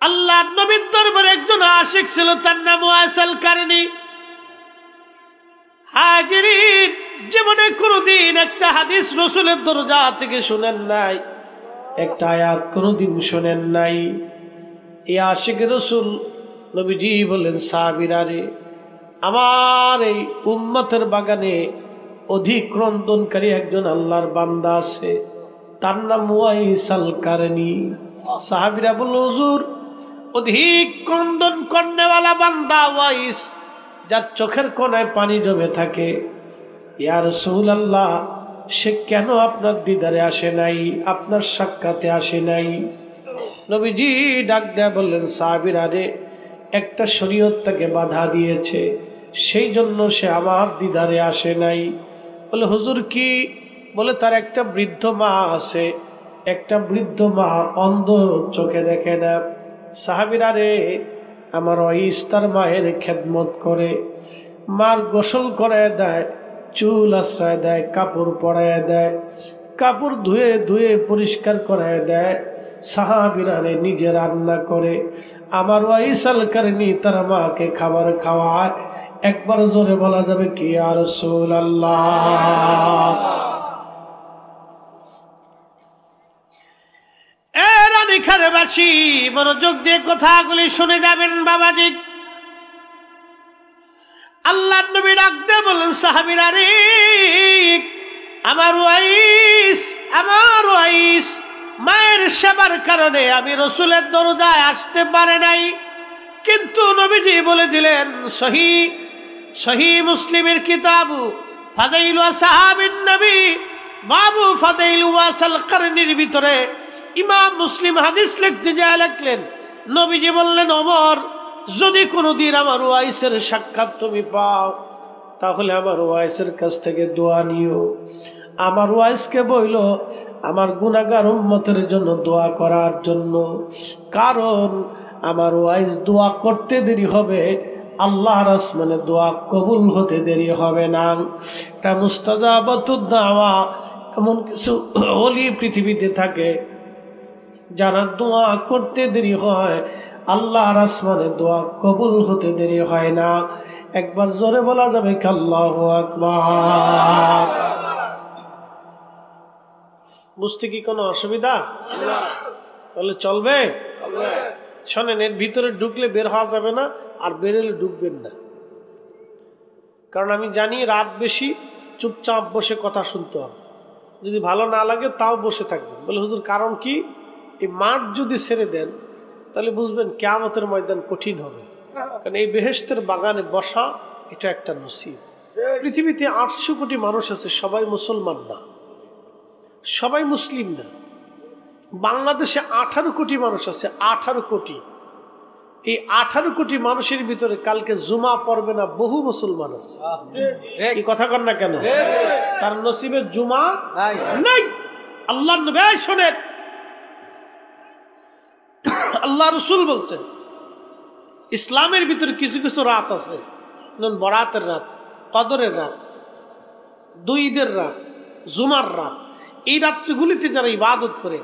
আল্লাহর নবীর দরবারে একজন আশিক ছিল, তার নাম ওয়াইস আল কারনী। হাজিরিন, জীবনে কোনোদিন একটা হাদিস রাসূলের দরজা থেকে শুনেন নাই, একটা আয়াত কোনোদিন শুনেন নাই। এই আশিক রাসূল নবীজি বলেন, সাহাবীরা রে, আমার এই উম্মতের বাগানে অধিক ক্রন্দনকারী একজন আল্লাহর বান্দা আছে, তার নাম ওয়াইস আল কারনী। সাহাবীরা বলল, হুজুর, অধিক ক্রন্দন করনেওয়ালা বান্দা ওয়াইস, যার চোখের কোণায় পানি জমে থাকে, ইয়া রাসূলুল্লাহ, সে কেন আপনার দিদারে আসে নাই, আপনার সাক্ষাতে আসে নাই? নবীজি ডাক দেয়া বললেন, সাহাবীরা রে, একটা শরীয়ত তাকে বাধা দিয়েছে, সেই জন্য সে আমার দিদারে আসে নাই। বলে, হুজুর কি? বলে, তার একটা বৃদ্ধ মা আছে, একটা বৃদ্ধ মা অন্ধ, চোখে দেখে না। সাহাবীরা রে, আমার ওয়াইস তার মায়ের খেদমত করে, মার গোসল করায় দেয়, চুল আশ্রয় দেয়, কাপড় পরায় দেয়, কাপড় ধুয়ে ধুয়ে পরিষ্কার করায় দেয়। সাহাবীরা রে, নিজে রান্না করে আমার ওয়াইস আল কারনী তার মাকে খাবার খাওয়ায়। একবার জোরে বলা যাবে কি, ইয়া রাসূলুল্লাহ? রানীখারবাসী, মনোযোগ দিয়ে কথাগুলি শুনে যাবেন বাবাজি। আল্লাহর নবী ডাক দিয়ে বললেন, সাহাবীরা রে, আমার ওয়াইস মায়ের সেবার কারণে আমি রাসূলের দরজায় আসতে পারে নাই। কিন্তু নবীজি বলে দিলেন, সহিহ মুসলিমের কিতাবু ফাযাইলু আসহাবিন নবী বাবু ফাযাইলু ওয়াইস আল কারনীর ভিতরে ইমাম মুসলিম হাদিস লিখতে যায় লিখলেন, নবীজি বললেন, ওমর, যদি কোনোদিন আমার ওয়াইসের সাক্ষাৎ তুমি পাও, তাহলে আমার ওয়াইসের কাছ থেকে দোয়া নিও। আমার ওয়াইসকে বইল আমার গুনাহগার উম্মতের জন্য দোয়া করার জন্য, কারণ আমার ওয়াইস দোয়া করতে দেরি হবে, আল্লাহর আসমানে দোয়া কবুল হতে দেরি হবে না। এটা মুস্তাজাবাতুদ দাওয়া, এমন কিছু ওলি পৃথিবীতে থাকে যারা দোয়া করতে দেরি হয়, আল্লাহর আসমানে দোয়া কবুল হতে দেরি হয় না। একবার জোরে বলা যাবে কি, আল্লাহু আকবার? বুঝতে কি কোনো অসুবিধা? তাহলে চলবে? শোনেন, এর ভিতরে ঢুকলে বের হওয়া যাবে না, আর বেরোলে ঢুকবেন না। কারণ আমি জানি রাত বেশি, চুপচাপ বসে কথা শুনতে হবে। যদি ভালো না লাগে তাও বসে থাকবেন। বলে, হুজুর কারণ কি? এই মাঠ যদি ছেড়ে দেন তাহলে বুঝবেন কিয়ামতের ময়দান কঠিন হবে। কারণ এই বেহেশতের বাগানে বসা এটা একটা নসিব। পৃথিবীতে 800 কোটি মানুষ আছে, সবাই মুসলমান না, সবাই মুসলিম না। বাংলাদেশে 18 কোটি মানুষ আছে, 18 কোটি। এই 18 কোটি মানুষের ভিতরে কালকে জুমা পড়বে না বহু মুসলমান আছে। এই কথা কর না কেন? তার নসিবে জুমা নাই। আল্লাহ নবী শোনেন, আল্লাহ রসুল বলছেন, ইসলামের ভিতরে কিছু কিছু রাত আছে, বরাতের রাত, কদরের রাত, 2 ঈদের রাত, জুমার রাত। এই রাত্রিগুলিতে যারা ইবাদত করে,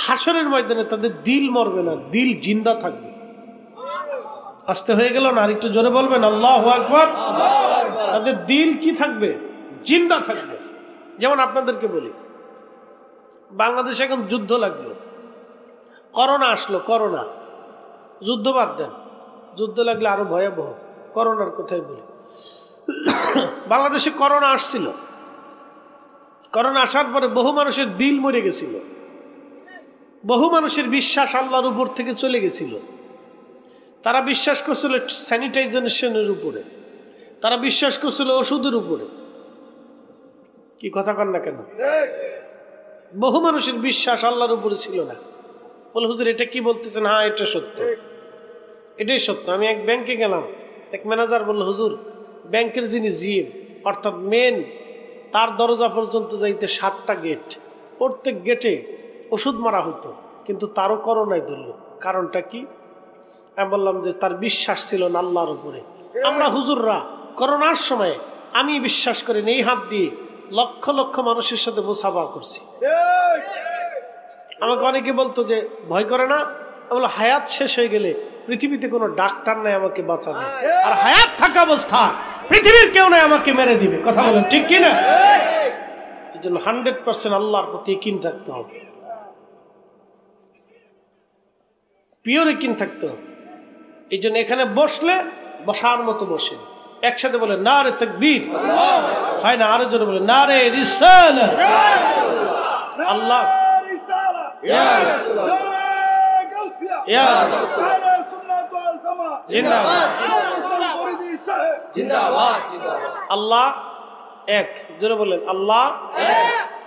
হাসরের ময়দানে তাদের দিল মরবে না, দিল জিন্দা থাকবে। আসতে হয়ে গেল না? আর একটু জোরে বলবেন আল্লাহু আকবার। তাদের দিল কি থাকবে? জিন্দা থাকবে। যেমন আপনাদেরকে বলি, বাংলাদেশে এখন যুদ্ধ লাগলো, করোনা আসলো, করোনা, যুদ্ধ বাদ দেন, যুদ্ধ লাগলে আরো ভয়াবহ। করোনার কথাই বলি, বাংলাদেশে করোনা আসছিল, করোনা আসার পরে বহু মানুষের দিল মরে গেছিল, বহু মানুষের বিশ্বাস আল্লাহর উপর থেকে চলে গেছিল। তারা বিশ্বাস করছিল স্যানিটাইজেশনের উপরে, তারা বিশ্বাস করছিল ওষুধের উপরে। কি কথা কন না কেন? বহু মানুষের বিশ্বাস আল্লাহর উপরে ছিল না। বলে, হুজুর এটা কি বলতেছেন? হ্যাঁ, এটা সত্য, এটাই সত্য। আমি এক ব্যাংকে গেলাম, এক ম্যানেজার বলল, হুজুর ব্যাংকের যিনি জিএম অর্থাৎ মেন, তার দরজা পর্যন্ত যাইতে 7টা গেট, প্রত্যেক গেটে ওষুধ মারা হতো, কিন্তু তারও করোনায় ধরল। কারণটা কি? আমি বললাম যে তার বিশ্বাস ছিল না আল্লাহর উপরে। আমরা হুজুররা করোনার সময় আমি বিশ্বাস করি এই হাত দিয়ে লক্ষ লক্ষ মানুষের সাথে মুসাফা করছি। আমাকে অনেকে বলতো যে ভয় করে না, বলল হায়াত শেষ হয়ে গেলে পৃথিবীতে কোনো ডাক্তার নাই আমাকে বাঁচাবে, আর হায়াত থাকা অবস্থা পৃথিবীর কেউ নাই আমাকে মেরে দিবে। কথা বলেন ঠিক কিনা? এই জন্য 100% আল্লাহর প্রতি ইয়াকিন থাকতে হবে, পিওর ইয়াকিন থাকতে হবে। এই জন্য এখানে বসলে বসার মতো বসে একসাথে বলে নারে তাকবীর, হয় না? আরো জোরে বলে নারে রিসালাত। আল্লাহ আল্লাহ এক, জোরে বলেন আল্লাহ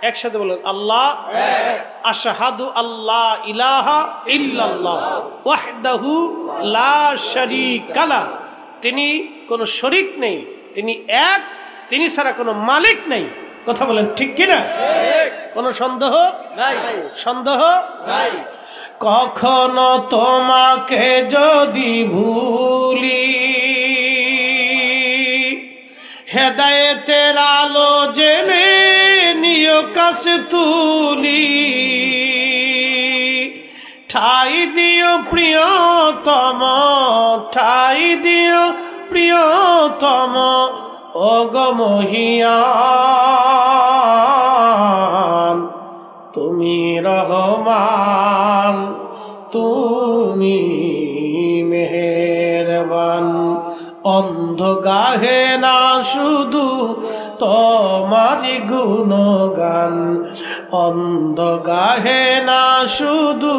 একসাথে বলেন আল্লাহ আশহাদু আল্লা ইলাহা ইল্লাল্লাহ ওয়াহদাহু লা শারীকা লা, তিনি কোনো শরীক নেই, তিনি এক, তিনি ছাড়া কোনো মালিক নেই। কথা বলেন ঠিক কিনা? কোনো সন্দেহ নাই, সন্দেহ নাই। কখনো তোমাকে যদি ভুলি, হেদায়েতের আলো জেনে নিয় কাছে তুলি, ঠাই দিও প্রিয়তম, ঠাই দিও প্রিয়তম ওগো মহিয়ান, তুমি রহমান, তুমি মেহেরবান। অন্ধ গাহে না শুধু তোমারি গুণগান, অন্ধ গাহে না শুধু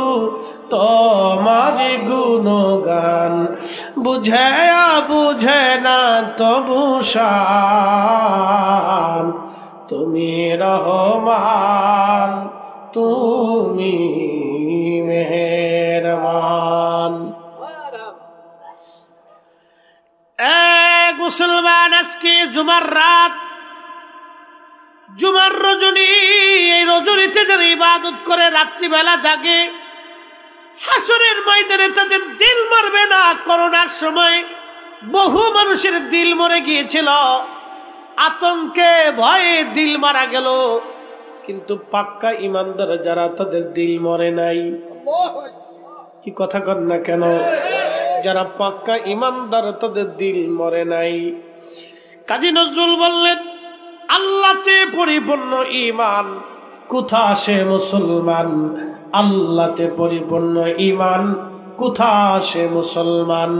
তোমারি গুণগান, বুঝে বুঝে না তবু শান, তুমি রহমান, তুমি মেহেরবান। এক মুসলমান আজকে জুমার রাত, জুমার রজনী, এই রজনীতে যারা ইবাদত করে রাত্রিবেলা জাগে, হাসরের ময়দানে তাদের দিল মরবে না। করোনার সময় বহু মানুষের দিল মরে গিয়েছিল, আতঙ্কে ভয়ে দিল মারা গেল, কিন্তু পাক্কা ইমানদার যারা তাদের দিল মরে নাই। কি কথা কন না কেন? যারা পাক্কা ইমানদার তাদের দিল মরে নাই। কাজী নজরুল বললেন আল্লাহতে পরিপূর্ণ ঈমান কোথা আসে মুসলমান, আল্লাহতে পরিপূর্ণ ঈমান কোথা আসে মুসলমান,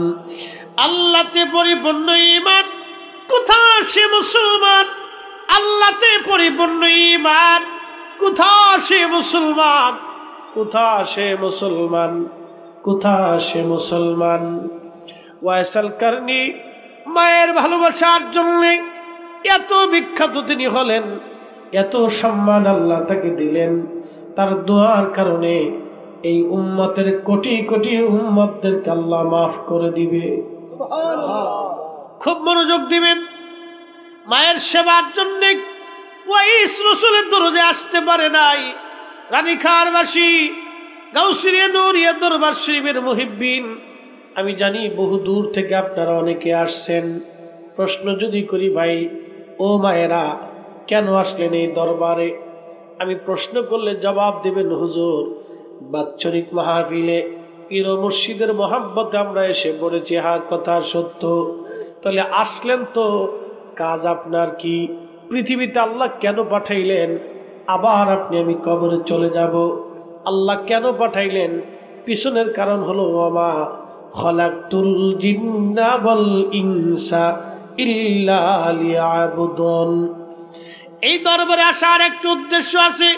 আল্লাহতে পরিপূর্ণ ঈমান কোথা আসে মুসলমান, আল্লাহতে পরিপূর্ণ ঈমান কোথা আসে মুসলমান, কোথা আসে মুসলমান, কোথা আসে মুসলমান। ওয়াইসাল কারনি মায়ের ভালোবাসার জন্য এত বিখ্যাত তিনি হলেন, এত সম্মান আল্লাহ তাকে দিলেন, তার দোয়ার কারণে এই উম্মতের কোটি কোটি উম্মতদেরকে আল্লাহ মাফ করে দিবে। খুব মনোযোগ দিবেন। মায়ের সেবার জন্য ওয়াইস রসুলের দরজে আসতে পারে নাই। রানীখারবাসী, গাউসিয়া নূরিয়া দরবার শরীফের মুহিব্বিন, আমি জানি বহু দূর থেকে আপনারা অনেকে আসছেন। প্রশ্ন যদি করি ভাই ও মায়েরা কেন আসলেন এই দরবারে, আমি প্রশ্ন করলে জবাব দেবেন হুজুর বাৎসরিক মাহফিলে পীর মুর্শিদের মহাব্বতে আমরা এসে পড়েছি। হ্যাঁ, কথা সত্য। তাহলে আসলেন তো কাজ আপনার কি? পৃথিবীতে আল্লাহ কেন পাঠাইলেন? আবার আপনি আমি কবরে চলে যাব। আল্লাহ কেন পাঠাইলেন? পিছনের কারণ হলো ওমা খলাকতুল জিন্না ওয়াল ইনসা ইল্লা লিয়াবুদুন। এই দরবারে আসার একটা উদ্দেশ্য আছে।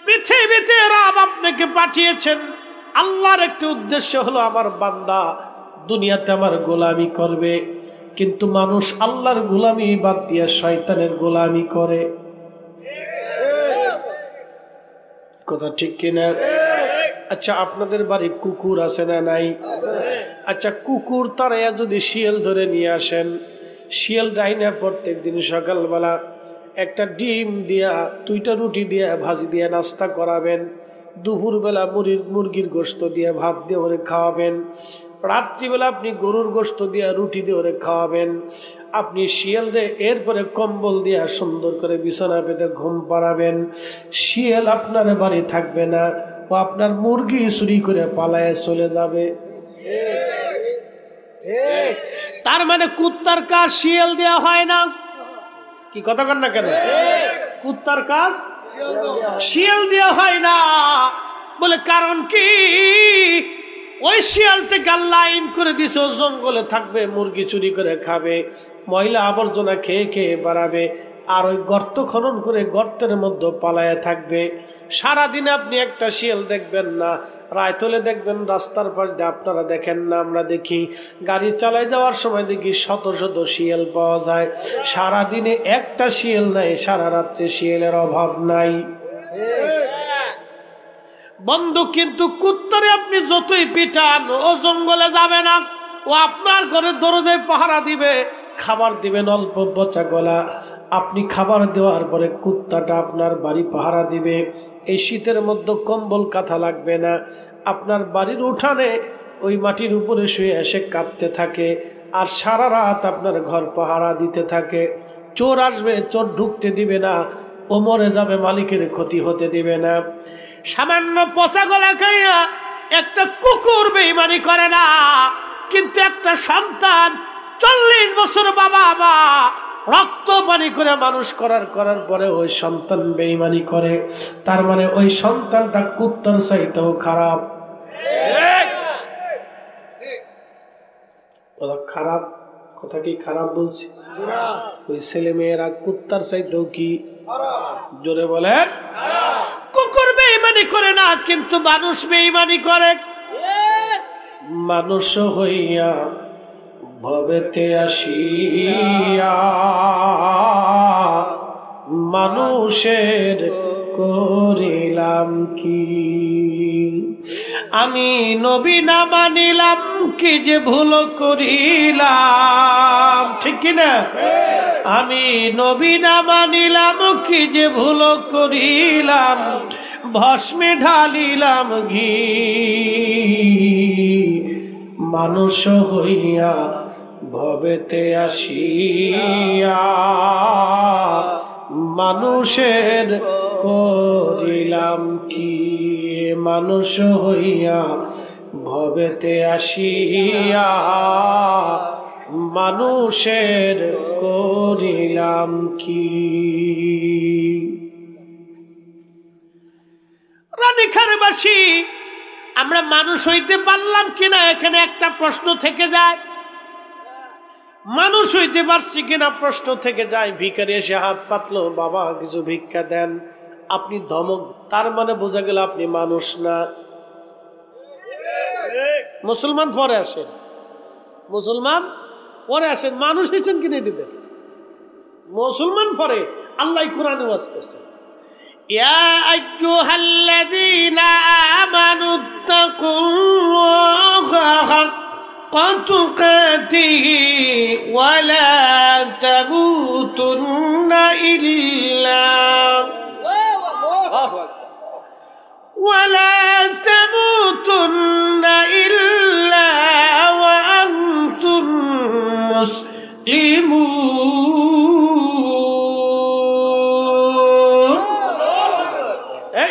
পৃথিবীতে রব আপনাকে পাঠিয়েছেন, আল্লাহর একটা উদ্দেশ্য হলো আমার বান্দা দুনিয়াতে আমার গোলামি করবে। কিন্তু মানুষ আল্লাহর গোলামি বাদ দিয়ে শয়তানের গোলামি করে। কথা ঠিক কিনা? আচ্ছা, আপনাদের বাড়ি কুকুর আছে না নাই? আচ্ছা, কুকুর তারাইয়া যদি শিয়াল ধরে নিয়ে আসেন, শিয়াল ডাইনা প্রত্যেক দিন সকালবেলা একটা ডিম দিয়া, 2টা রুটি দিয়া, ভাজি দিয়া নাস্তা করাবেন, দুপুরবেলা মুরগির গোশত দিয়ে ভাত দিয়ে ওরে খাওয়াবেন, রাত্রিবেলা আপনি গরুর গোশত দিয়া রুটি দিয়ে ওরে খাওয়াবেন, আপনি শিয়াল রে এরপরে কম্বল দিয়া সুন্দর করে বিছানা পেতে ঘুম পাড়াবেন। শিয়াল আপনার বাড়ি থাকবে না, ও আপনার মুরগি চুরি করে পালায়ে চলে যাবে। তার মানে কুত্তার কাজ শিয়াল দেওয়া হয় না। কি কথা কন না কেন? কুত্তার কাজ শিয়াল দেওয়া হয় না বলে কারণ কি? ওই শিয়ালটাকে আল্লাহ আইন করে দিছে ও জঙ্গলে থাকবে, মুরগি চুরি করে খাবে, ময়লা আবর্জনা খেয়ে খেয়ে বাড়াবে, আর ওই গর্ত খনন করে গর্তের মধ্যে পালায়া থাকবে। সারাদিনে আপনি একটা শিয়াল দেখবেন না, রায়তলে দেখবেন রাস্তার পাশ দিয়ে, আপনারা দেখেন না, আমরা দেখি গাড়ি চালায় যাওয়ার সময় দেখি শত শত শিয়াল পাওয়া যায়। সারাদিনে একটা শিয়াল নাই, সারা রাত্রে শিয়ালের অভাব নাই বন্ধু। কিন্তু কুত্তারে আপনি যতই পিটান ও জঙ্গলে যাবে না, ও আপনার ঘরে দরজায় পাহারা দিবে, খাবার দিবেন অল্প পচা গলা, আপনি খাবার দেওয়ার পরে কুত্তাটা আপনার বাড়ি পাহারা দিবে। এই শীতের মধ্যে কম্বল কাঁথা লাগবে না, আপনার বাড়ির উঠানে ওই মাটির উপরে শুয়ে এসে কাঁপতে থাকে, আর সারা রাত আপনার ঘর পাহারা দিতে থাকে। চোর আসবে, চোর ঢুকতে দিবে না, ও মরে যাবে, মালিকের ক্ষতি হতে দিবে না। সামান্য পচা গলা খাইয়া একটা কুকুর বেঈমানি করে না, কিন্তু একটা সন্তান 40 বছর বাবা মা রক্ত পানি করে মানুষ করার পরে ওই সন্তান বেঈমানি করে, তার মানে ওই সন্তানটা কুত্তার চাইতেও খারাপ। খারাপ কথা কি খারাপ বলছি? ওই ছেলে মেয়েরা কুত্তার চাইতেও কি জোরে বলেন? কুকুর বেঈমানি করে না, কিন্তু মানুষ বেঈমানি করে। মানুষ হইয়া ভবেতে আসিয়া মানুষের করিলাম কি? আমি নবী না মানিলাম কি যে ভুল করিলাম, ঠিক কিনা? আমি নবী না মানিলাম কি যে ভুল করিলাম, ভস্মে ঢালিলাম ঘি। মানুষ হইয়া ভবেতে আসিয়া মানুষের করিলাম কি? মানুষ হইয়া ভবেতে আসিয়া মানুষের করিলাম কি? রানীখারবাসী আমরা মানুষ হইতে পারলাম কিনা, এখানে একটা প্রশ্ন থেকে যায়। মানুষ হইতে পারছি কিনা প্রশ্ন থেকে যায়। ভিখারি এসে হাত পাতলো, বাবা কিছু ভিক্ষা দেন, আপনি ধমক, তার মানে বোঝা গেল আপনি মানুষ না। মুসলমান পরে আসেন, মুসলমান পরে আসেন, মানুষ হয়েছেন কিনা এটি দেখেন। মুসলমান পরে আল্লাহ কোরআনে ওয়াজ করছেন, ইয়া আইয়ুহাল্লাযীনা আমানুত্তাকুল্লাহা হাক্কা তুকাতিহি ওয়া লা তামুতুন্না ইল্লা ولا تموتن إلا وأنتم مسلمون।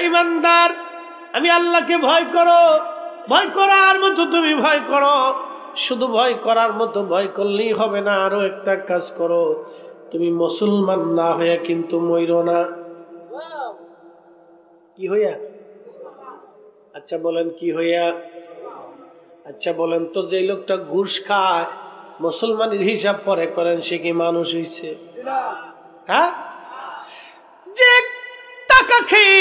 ইমানদার, আমি আল্লাহকে ভয় করো, ভয় করার মতো তুমি ভয় করো। শুধু ভয় করার মতো ভয় করলেই হবে না, আরো একটা কাজ করো, তুমি মুসলমান না হইয়া কিন্তু মইরো না। কি হইয়া? আচ্ছা বলেন কি হইয়া? আচ্ছা বলেন তো, যে লোকটা ঘুষ খায় মুসলমানের হিসাব পরে করেন, সে কি মানুষ হইছে? হ্যাঁ, যে টাকা খেয়ে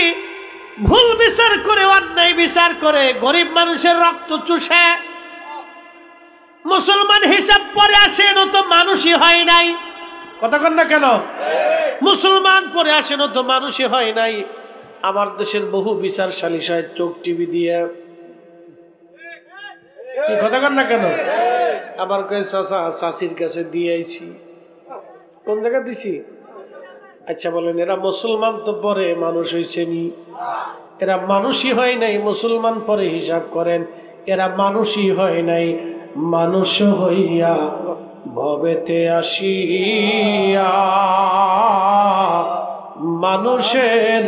ভুল বিচার করে, অন্যায় বিচার করে, গরিব মানুষের রক্ত চুষে মুসলমান হিসাব পরে আসেন, তো মানুষই হয় নাই। কথা কন না কেন? মুসলমান পরে আসেন, তো মানুষই হয় নাই। আমার দেশের বহু বিচার সালিশ হয় চোখ টিভি দিয়ে। কি কথা কন না কেন? আবার কয়ে চাচা চাচির কাছে দিয়ে আইছি। কোন জায়গা দিছি? আচ্ছা বলেন, এরা মুসলমান তো পরে মানুষ হয়েছে নি? এরা মানুষই হয় নাই, মুসলমান পরে হিসাব করেন, এরা মানুষই হয় নাই। মানুষ হইয়া ভবেতে আসিয়া মানুষের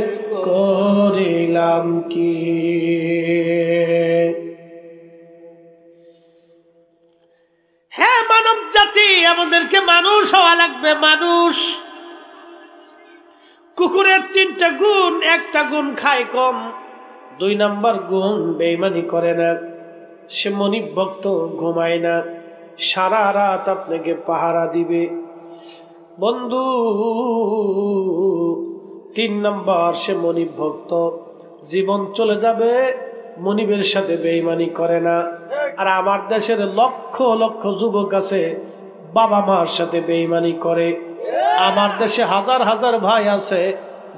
করিলাম কি। হ্যাঁ মানব জাতি, আমাদেরকে মানুষ হওয়া লাগবে। মানুষ কুকুরের 3টা গুণ, একটা গুণ খায় কম, 2 নাম্বার গুণ বেঈমানি করে না, সে মনিব ভক্ত, ঘুমায় না, সারা রাত আপনাকে পাহারা দিবে বন্ধু। 3 নাম্বার সে মনিব ভক্ত, জীবন চলে যাবে মনিবের সাথে বেঈমানি করে না। আর আমার দেশের লক্ষ লক্ষ যুবক আছে বাবা মার সাথে বেঈমানি করে। আমার দেশে হাজার হাজার ভাই আছে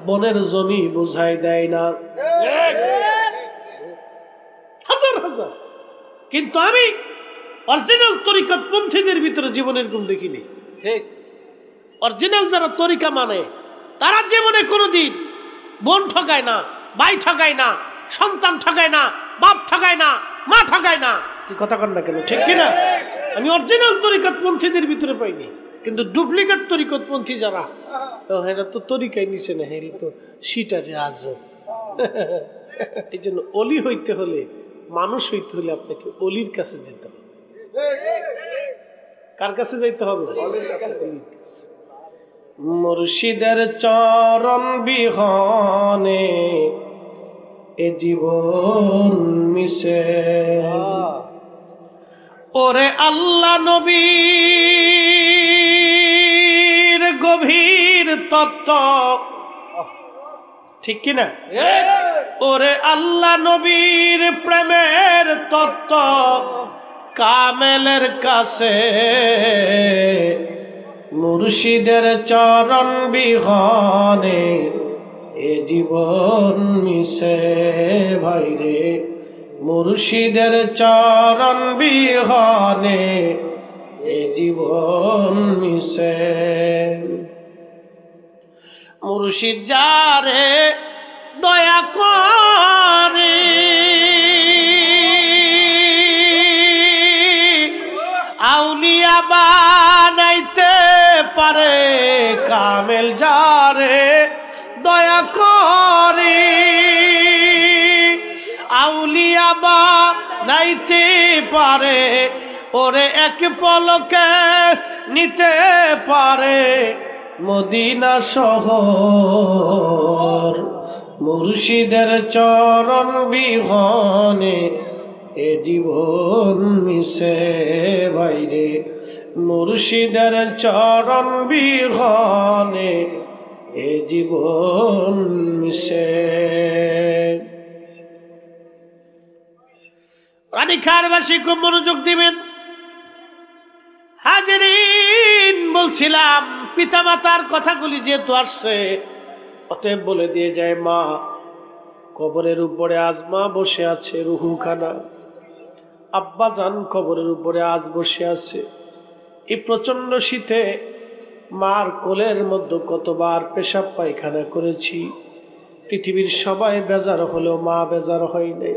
বোনের জমি বুঝাই দেয় না, হাজার হাজার। কিন্তু আমি অরিজিনাল তরিকত পন্থীদের ভিতরে জীবনের গুণ দেখিনি। অরিজিনাল যারা তরিকা মানে তারা জীবনে কোনোদিন বোন ঠকায় না, ভাই ঠকায় না, সন্তান ঠকায় না, বাপ ঠকায় না, মা ঠকায় না। কি কথা কন না কেন, ঠিক কিনা? আমি অরিজিনাল তরিকত পন্থীদের ভিতরে পাইনি। কিন্তু ডুপ্লিকেট তরিকত পন্থী যারা, এরা তো তরিকায় নিচে না, এরা তো সিটারে আজব। এই জন্য অলি হইতে হলে, মানুষ হইতে হলে আপনাকে অলির কাছে যেতে হবে। কার কাছে যাইতে হবে? অলির কাছে। মুর্শিদের চরণ বিহনে এ জীবন মিশে, ওরে আল্লাহ নবীর গভীর তত্ত্ব, ঠিক কিনা? ওরে আল্লাহ নবীর প্রেমের তত্ত্ব কামেলের কাছে, মুর্শিদের চরণ বিহনে এ জীবন মিশে ভাইরে, মুর্শিদের চরণ বিহনে এ জীবন মিশে। মুর্শিদ যারে দয়া করে আউলিয়া বানাইতে পারে, কামেল যারে দয়া করে আউলিয়া বানাইতে পারে, ওরে এক পলকে নিতে পারে মদিনা শহর। মুর্শিদের চরণ বিহনে এ জীবন মিশে বাইরে, মুর্শিদের চরণ বিহনে এ জীবন মিশে। রানীখারবাসী খুব মনোযোগ দিবেন। হাজিরিন, বলছিলাম পিতামাতার কথাগুলি যেহেতু আসছে, অতএব বলে দিয়ে যায় মা কবরের উপরে আজ মা বসে আছে রুহুখানা, আব্বা জান কবরের উপরে আজ বসে আছে। এই প্রচন্ড শীতে মার কোলের মধ্যে কতবার পেশাব পায়খানা করেছি। পৃথিবীর সবাই বেজার হলেও মা বেজার হয় নাই।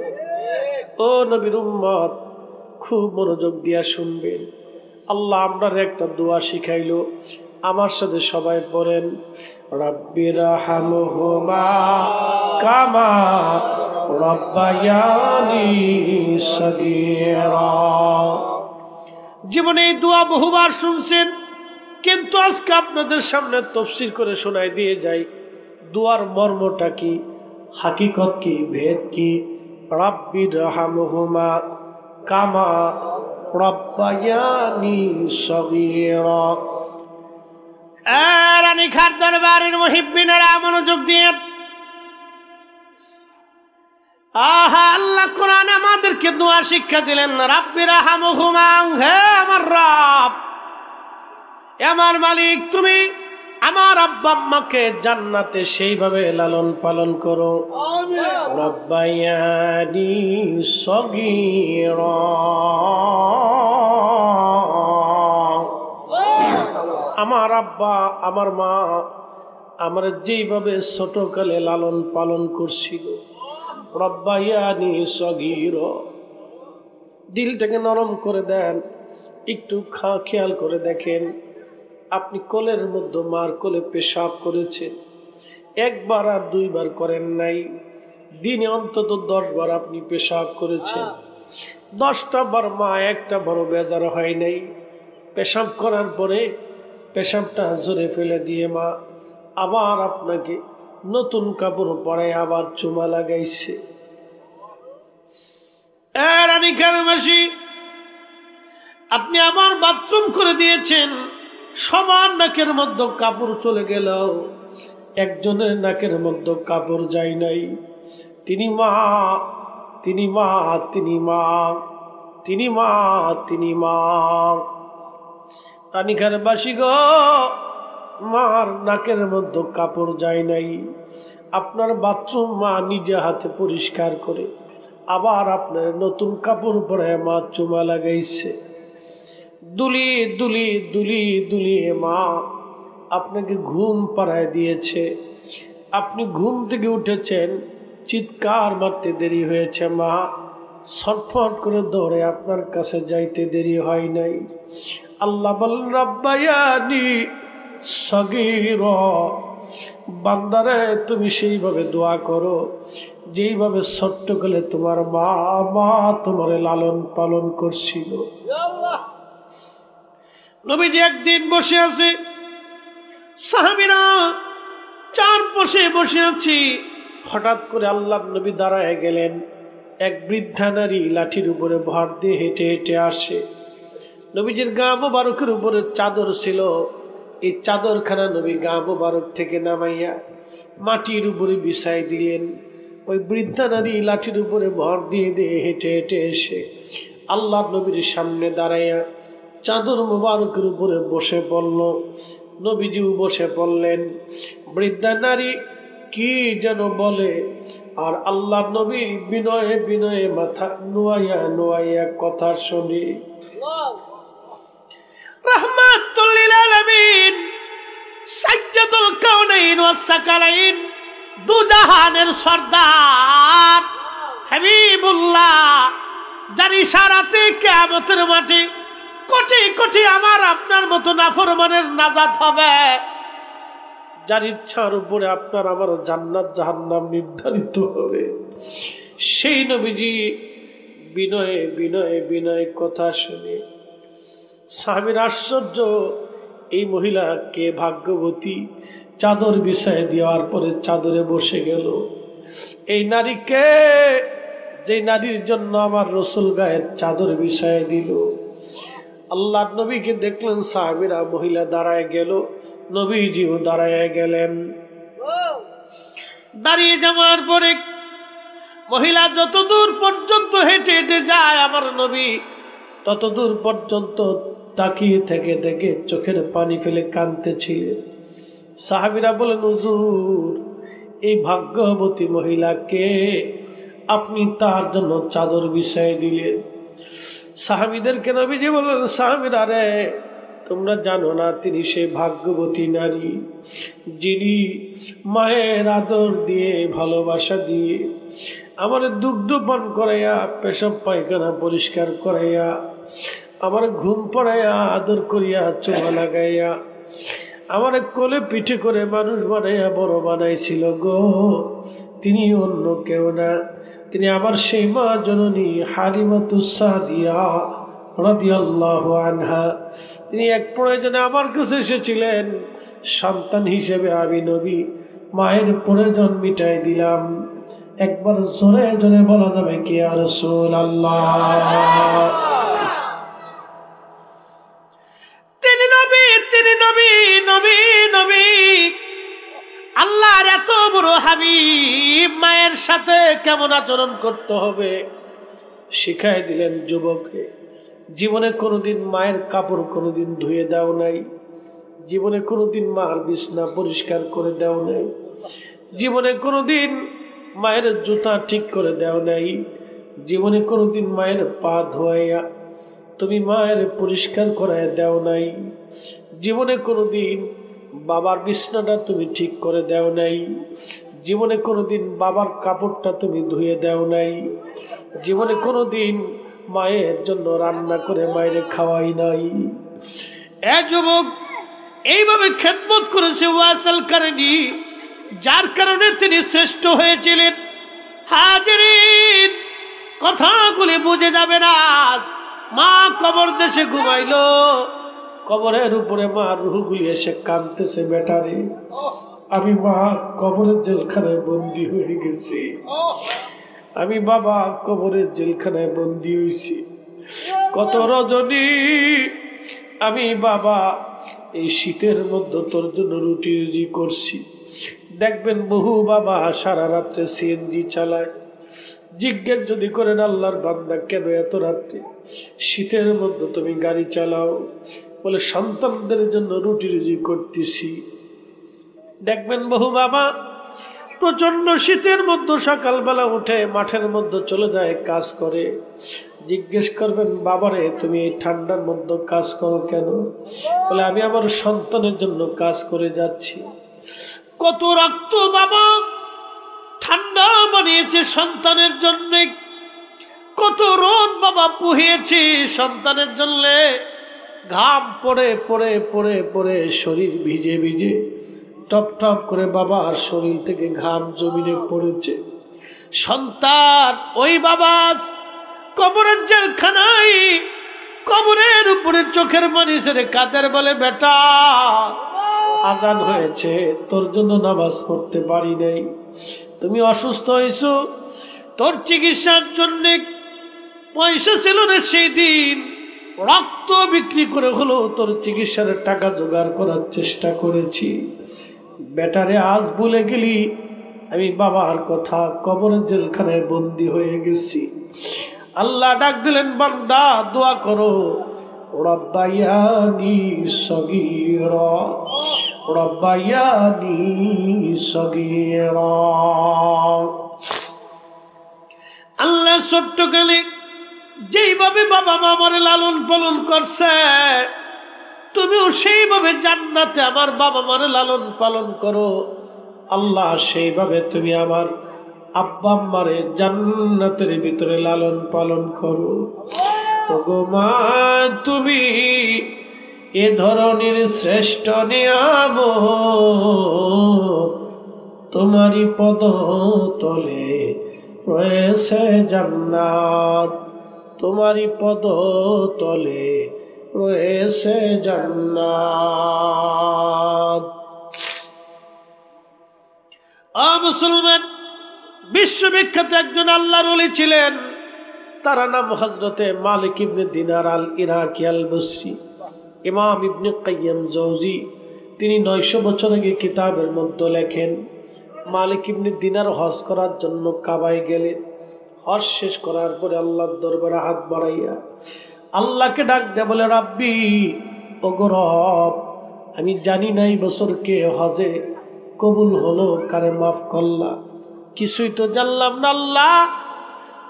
ও নবীর উম্মত, খুব মনোযোগ দিয়া শুনবেন। আল্লাহ আমরার একটা দোয়া শিখাইলো, আমার সাথে সবাই পড়েন, রাব্বিরহামহুমা কামা রাব্বায়ানি সগীরা। জীবনে এই দোয়া বহুবার শুনছেন, কিন্তু আজকে আপনাদের সামনে তাফসীর করে শোনাই দিয়ে যাই দোয়ার মর্মটা কি, হাকিকত কি, ভেদ কি। রাব্বিরহামহুমা কামা রাব্বায়ানি সগীরা। রানীখার দরবারের মুহিব্বিনেরা মনোযোগ দিয়ে, আহা আল্লাহ কোরআনে আমাদেরকে দোয়া শিক্ষা দিলেন, রাব্বিরহামহুমা, হে আমার রব, আমার মালিক, তুমি আমার আব্বা আম্মাকে জান্নাতে সেইভাবে লালন পালন করো। রাব্বায়ানি সগীরা, আমার আব্বা আমার মা আমার যেইভাবে ছোটকালে লালন পালন করছিল, রব্বায়ানি সগীরা, দিলটাকে নরম করে দেন। একটু খেয়াল করে দেখেন, আপনি কোলের মধ্যে মার কোলে পেশাব করেছেন, একবার আর দুইবার করেন নাই, দিনে অন্তত 10 বার আপনি পেশাব করেছেন। 10টা বার মা একটা বড় বেজার হয় নাই। পেশাব করার পরে পেশাবটা জোরে ফেলে দিয়ে মা আবার আপনাকে নতুন কাপড় পরায় আবার চুমা লাগাইছে। রানীকারবাসী, আপনি আবার বাথরুম করে দিয়েছেন, সবার নাকের মধ্যে কাপড় চলে গেল, একজনের নাকের মধ্যে কাপড় যায় নাই। তিনি মা, তিনি মা, তিনি মা, তিনি মা, তিনি মা। রানীকারবাসী গো, মার নাকের মধ্যে কাপড় যায় নাই। আপনার বাথরুম মা নিজে হাতে পরিষ্কার করে আবার আপনার নতুন কাপড় পরে মা চুমা লাগাইছে। দুলিয়ে দুলিয়ে দুলিয়ে দুলিয়ে মা আপনাকে ঘুম পাড়ায় দিয়েছে। আপনি ঘুম থেকে উঠেছেন, চিৎকার মারতে দেরি হয়েছে, মা ছটফট করে দৌড়ে আপনার কাছে যাইতে দেরি হয় নাই। আল্লাহ বলেন রাব্বায়ানি সগীরা, বান্দারে তুমি সেইভাবে দোয়া করো যেইভাবে ছোট্ট কালে তোমার মা তোমারে লালন পালন করছিল। নবীজি একদিন বসে আছে, সাহাবীরা চারপাশে বসে আছি। হঠাৎ করে আল্লাহর নবী দাঁড়ায় গেলেন। এক বৃদ্ধা নারী লাঠির উপরে ভর দিয়ে হেঁটে হেঁটে আসে। নবীজির গা মোবারকের উপরে চাদর ছিল, এই চাদরখানা নবী গা মোবারক থেকে নামাইয়া মাটির উপরে বিছাই দিলেন। ওই বৃদ্ধা নারী লাঠির উপরে ভর দিয়ে দিয়ে হেঁটে হেঁটে এসে আল্লাহর নবীর সামনে দাঁড়াইয়া চাদর মোবারকের উপরে বসে পড়ল। নবীজিও বসে পড়লেন। বৃদ্ধা নারী কি যেন বলে, আর আল্লাহর নবী বিনয়ে বিনয়ে মাথা নোয়াইয়া নোয়াইয়া কথা শুনি। রাহমাতুল লিল আলামিন, সাজ্জাদুল কাউনাইন ওয়াস সাকালাইন, দুজাহানের সরদার হাবিবুল্লাহ, যার ইশারাতে কিয়ামতের মাঠে কোটি কোটি আমার আপনার মতো নাফরমানের নাজাত হবে, যার ইচ্ছার উপরে আপনার আমার জান্নাত জাহান্নাম নির্ধারিত হবে, সেই নবীজি বিনয়ে বিনয়ে বিনয় কথা শুনে সাহাবীর আশ্চর্য, এই মহিলা কে ভাগ্যবতী, চাদর বিছায় দেওয়ার পরে চাদরে বসে গেল। এই নারীকে, যে নারীর জন্য আমার রসুল গায়ের চাদর বিছায় দিল। আল্লাহর নবীকে দেখলেন, সাহাবীরা, মহিলা দাঁড়ায় গেল, নবীজিও দাঁড়ায় গেলেন। দাঁড়িয়ে যাওয়ার পরে মহিলা যত দূর পর্যন্ত হেঁটে হেঁটে যায় আমার নবী তত দূর পর্যন্ত তাকিয়ে থেকে থেকে চোখের পানি ফেলে কাঁদতেছিলেন। সাহাবীরা বলেন, হুজুর, এই ভাগ্যবতী মহিলাকে আপনি তার জন্য চাদর বিছায় দিলেন। সাহাবীদেরকে নবীজি বললেন, সাহাবীরা রে, তোমরা জানো না তিনি সে ভাগ্যবতী নারী যিনি মায়ের আদর দিয়ে ভালোবাসা দিয়ে আমার দুগ্ধ পান করাইয়া পেশাব পায়খানা পরিষ্কার করাইয়া আমার ঘুম পড়াইয়া আদর করিয়া চুমা লাগাইয়া আমার কোলে পিঠে করে মানুষ বানাইয়া বড় বানাইছিল গো। তিনি অন্য কেউ না, তিনি আমার সেই মা জননী হালিমাতুস সাদিয়া রাদিয়াল্লাহু আনহা। তিনি এক প্রয়োজনে আমার কাছে এসেছিলেন, সন্তান হিসেবে আমি নবী মায়ের প্রয়োজন মিটাই দিলাম। একবার জোরে জোরে বলা যাবে কি ইয়া রাসূলুল্লাহ। তিনি নবী, তিনি নবী, নবী নবী, আল্লাহর এত বড় হাবিব, মায়ের সাথে কেমন আচরণ করতে হবে শিখাই দিলেন যুবকরে। জীবনে কোনোদিন মায়ের কাপড় কোনোদিন ধুয়ে দাও নাই, জীবনে কোনোদিন মার বিছনা পরিষ্কার করে দাও নাই, জীবনে কোনোদিন মায়ের জুতা ঠিক করে দাও নাই, জীবনে কোনোদিন মায়ের পা ধোয়াইয়া তুমি মায়ের পরিষ্কার করায় দাও নাই, জীবনে কোনোদিন বাবার বিছনাটা তুমি ঠিক করে দাও নাই, জীবনে কোনোদিন বাবার কাপড়টা তুমি ধুয়ে দাও নাই, জীবনে কোনোদিন মায়ের জন্য রান্না করে মায়ের খাওয়াই নাই। এ যুবক, এইভাবে খেদমত করেছে ওয়াসাল করেনি, যার কারণে তিনি শ্রেষ্ঠ হয়েছিলেন। হাজিরিন, কথাগুলি বুঝে যাবে না। মা কবর দেশে ঘুমাইলো, কবরের উপরে মা রুহগুলি এসে কাঁদতেছে, বেটারে আমি মা কবরের জেলখানায় বন্দী হয়ে গেছি, আমি বাবা কবরের জেলখানায় বন্দী হয়েছি, কত রজনী আমি বাবা এই শীতের মধ্যে তোর জন্য রুটি রুজি করছি। দেখবেন বহু বাবা সারা রাত্রে সিএনজি চালায়। জিজ্ঞেস যদি করেন আল্লাহর বান্দা কেন এত রাত্রে শীতের মধ্যে তুমি গাড়ি চালাও, বলে সন্তানদের জন্য রুটি রুজি করতেছি। দেখবেন বহু বাবা প্রচন্ড শীতের মধ্যে সকালবেলা উঠে মাঠের মধ্যে চলে যায় কাজ করে। জিজ্ঞেস করবেন বাবারে তুমি এই ঠান্ডার মধ্যে কাজ করো কেন, বলে আমি আমার সন্তানের জন্য কাজ করে যাচ্ছি। কত রক্ত বাবা ঠান্ডা বানিয়েছে সন্তানের জন্য, কত রোদ বাবা পুহিয়েছে সন্তানের জন্য, ঘাম পড়ে পড়ে পড়ে পড়ে শরীর ভিজে ভিজে টপ টপ করে বাবার শরীর থেকে ঘাম জমিনে পড়েছে। সন্তান ওই বাবা কবরের জেলখানায় কবরের উপরে চোখের পানি ছেড়ে কাদের, বলে বেটা আজান হয়েছে, তোর জন্য নামাজ পড়তে পারি নাই, তুমি অসুস্থ হয়েছো, তোর চিকিৎসার জন্য পয়সা ছিল না, সেই দিন রক্ত বিক্রি করে হলো তোর চিকিৎসার টাকা জোগাড় করার চেষ্টা করেছি। বেটারে আজ ভুলে গেলি আমি বাবার কথা, কবরের জেলখানায় বন্দী হয়ে গেছি। আল্লাহ ডাক দিলেন বান্দা দোয়া করো, রব্বায়ানি সগীরা রব্বায়ানি সগীরা। আল্লাহ ছোট্টকালে যেইভাবে বাবা মা আমারে লালন পালন করছে, তুমিও সেইভাবে জান্নাতে আমার বাবা মারে লালন পালন করো। আল্লাহ সেইভাবে তুমি আমার আব্বা আম্মারে জান্নাতের ভিতরে লালন পালন করো। ওগো মা তুমি এ ধরনের শ্রেষ্ঠ নিয়ামত, তোমারই পদ তলে রয়েছে জান্নাত, তোমারই পদ তলে রয়েছে জান্নাত। মুসলমান, বিশ্ববিখ্যাত একজন আল্লাহর ওলি ছিলেন, তার নাম হযরতে মালিক ইবনে দিনার আল ইরাকি আল বসরি। ইমাম ইবনে কাইয়্যিম জাওজি তিনি 900 বছর আগে কিতাবের মধ্যে লেখেন, মালিক ইবনে দিনার হজ করার জন্য কাবায় গেলেন। হজ শেষ করার পরে আল্লাহর দরবারে হাত বাড়াইয়া আল্লাহকে ডাক দেয়া বলে, রাব্বি ওগো রব, আমি জানি না এই বছর কে হজে কবুল হলো, কারে মাফ করলা, কিছুই তো জানলাম না। আল্লাহ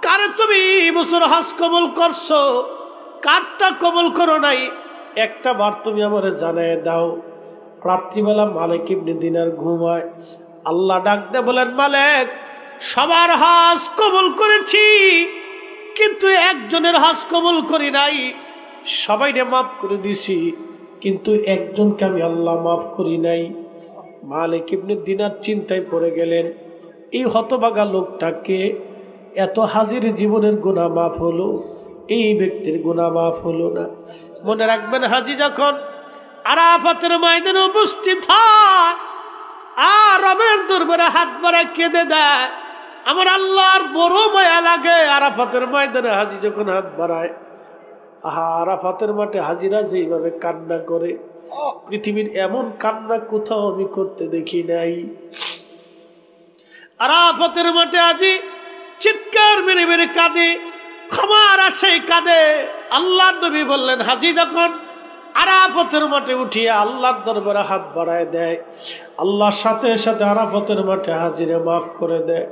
কারে তুমি বছর হজ কবুল করছো, কারটা কবুল করো নাই, একটা বার তুমি আমারে জানায় দাও। রাত্রিবেলা মালিক ইবনে দিনার ঘুমায়। আল্লাহ ডাক দে বলেন, মালিক সবার হজ কবুল করেছি, কিন্তু একজনের হজ কবুল করি নাই। সবাইকে মাফ করে দিছি, কিন্তু একজনকে আমি আল্লাহ মাফ করি নাই। মালিক ইবনে দিনার চিন্তায় পড়ে গেলেন, এই হতভাগা লোকটাকে এত হাজির জীবনের গুনাহ মাফ হলো, এই ব্যক্তির গুনাহ মাফ হলো না। মনে রাখবেন, হাজি যখন আরাফাতের ময়দানে উপস্থিত হয় আর রবের দরবারে হাত বাড়ায় কেঁদে দেয়, আমার আল্লাহর বড় মায়া লাগে। আরাফাতের ময়দানে হাজি যখন হাত বাড়ায়, আরাফাতের মাঠে হাজিরা যেইভাবে কান্না করে, পৃথিবীর এমন কান্না কোথাও আমি করতে দেখি নাই। আরাফাতের মাঠে হাজি চিৎকার মেরে মেরে কাঁদে, ক্ষমার আশায় কাঁদে। আল্লাহর নবী বললেন, হাজি যখন আরাফাতের মাঠে উঠিয়ে আল্লাহর দরবারে হাত বাড়ায় দেয়, আল্লাহর সাথে সাথে আরাফাতের মাঠে হাজিরে মাফ করে দেয়,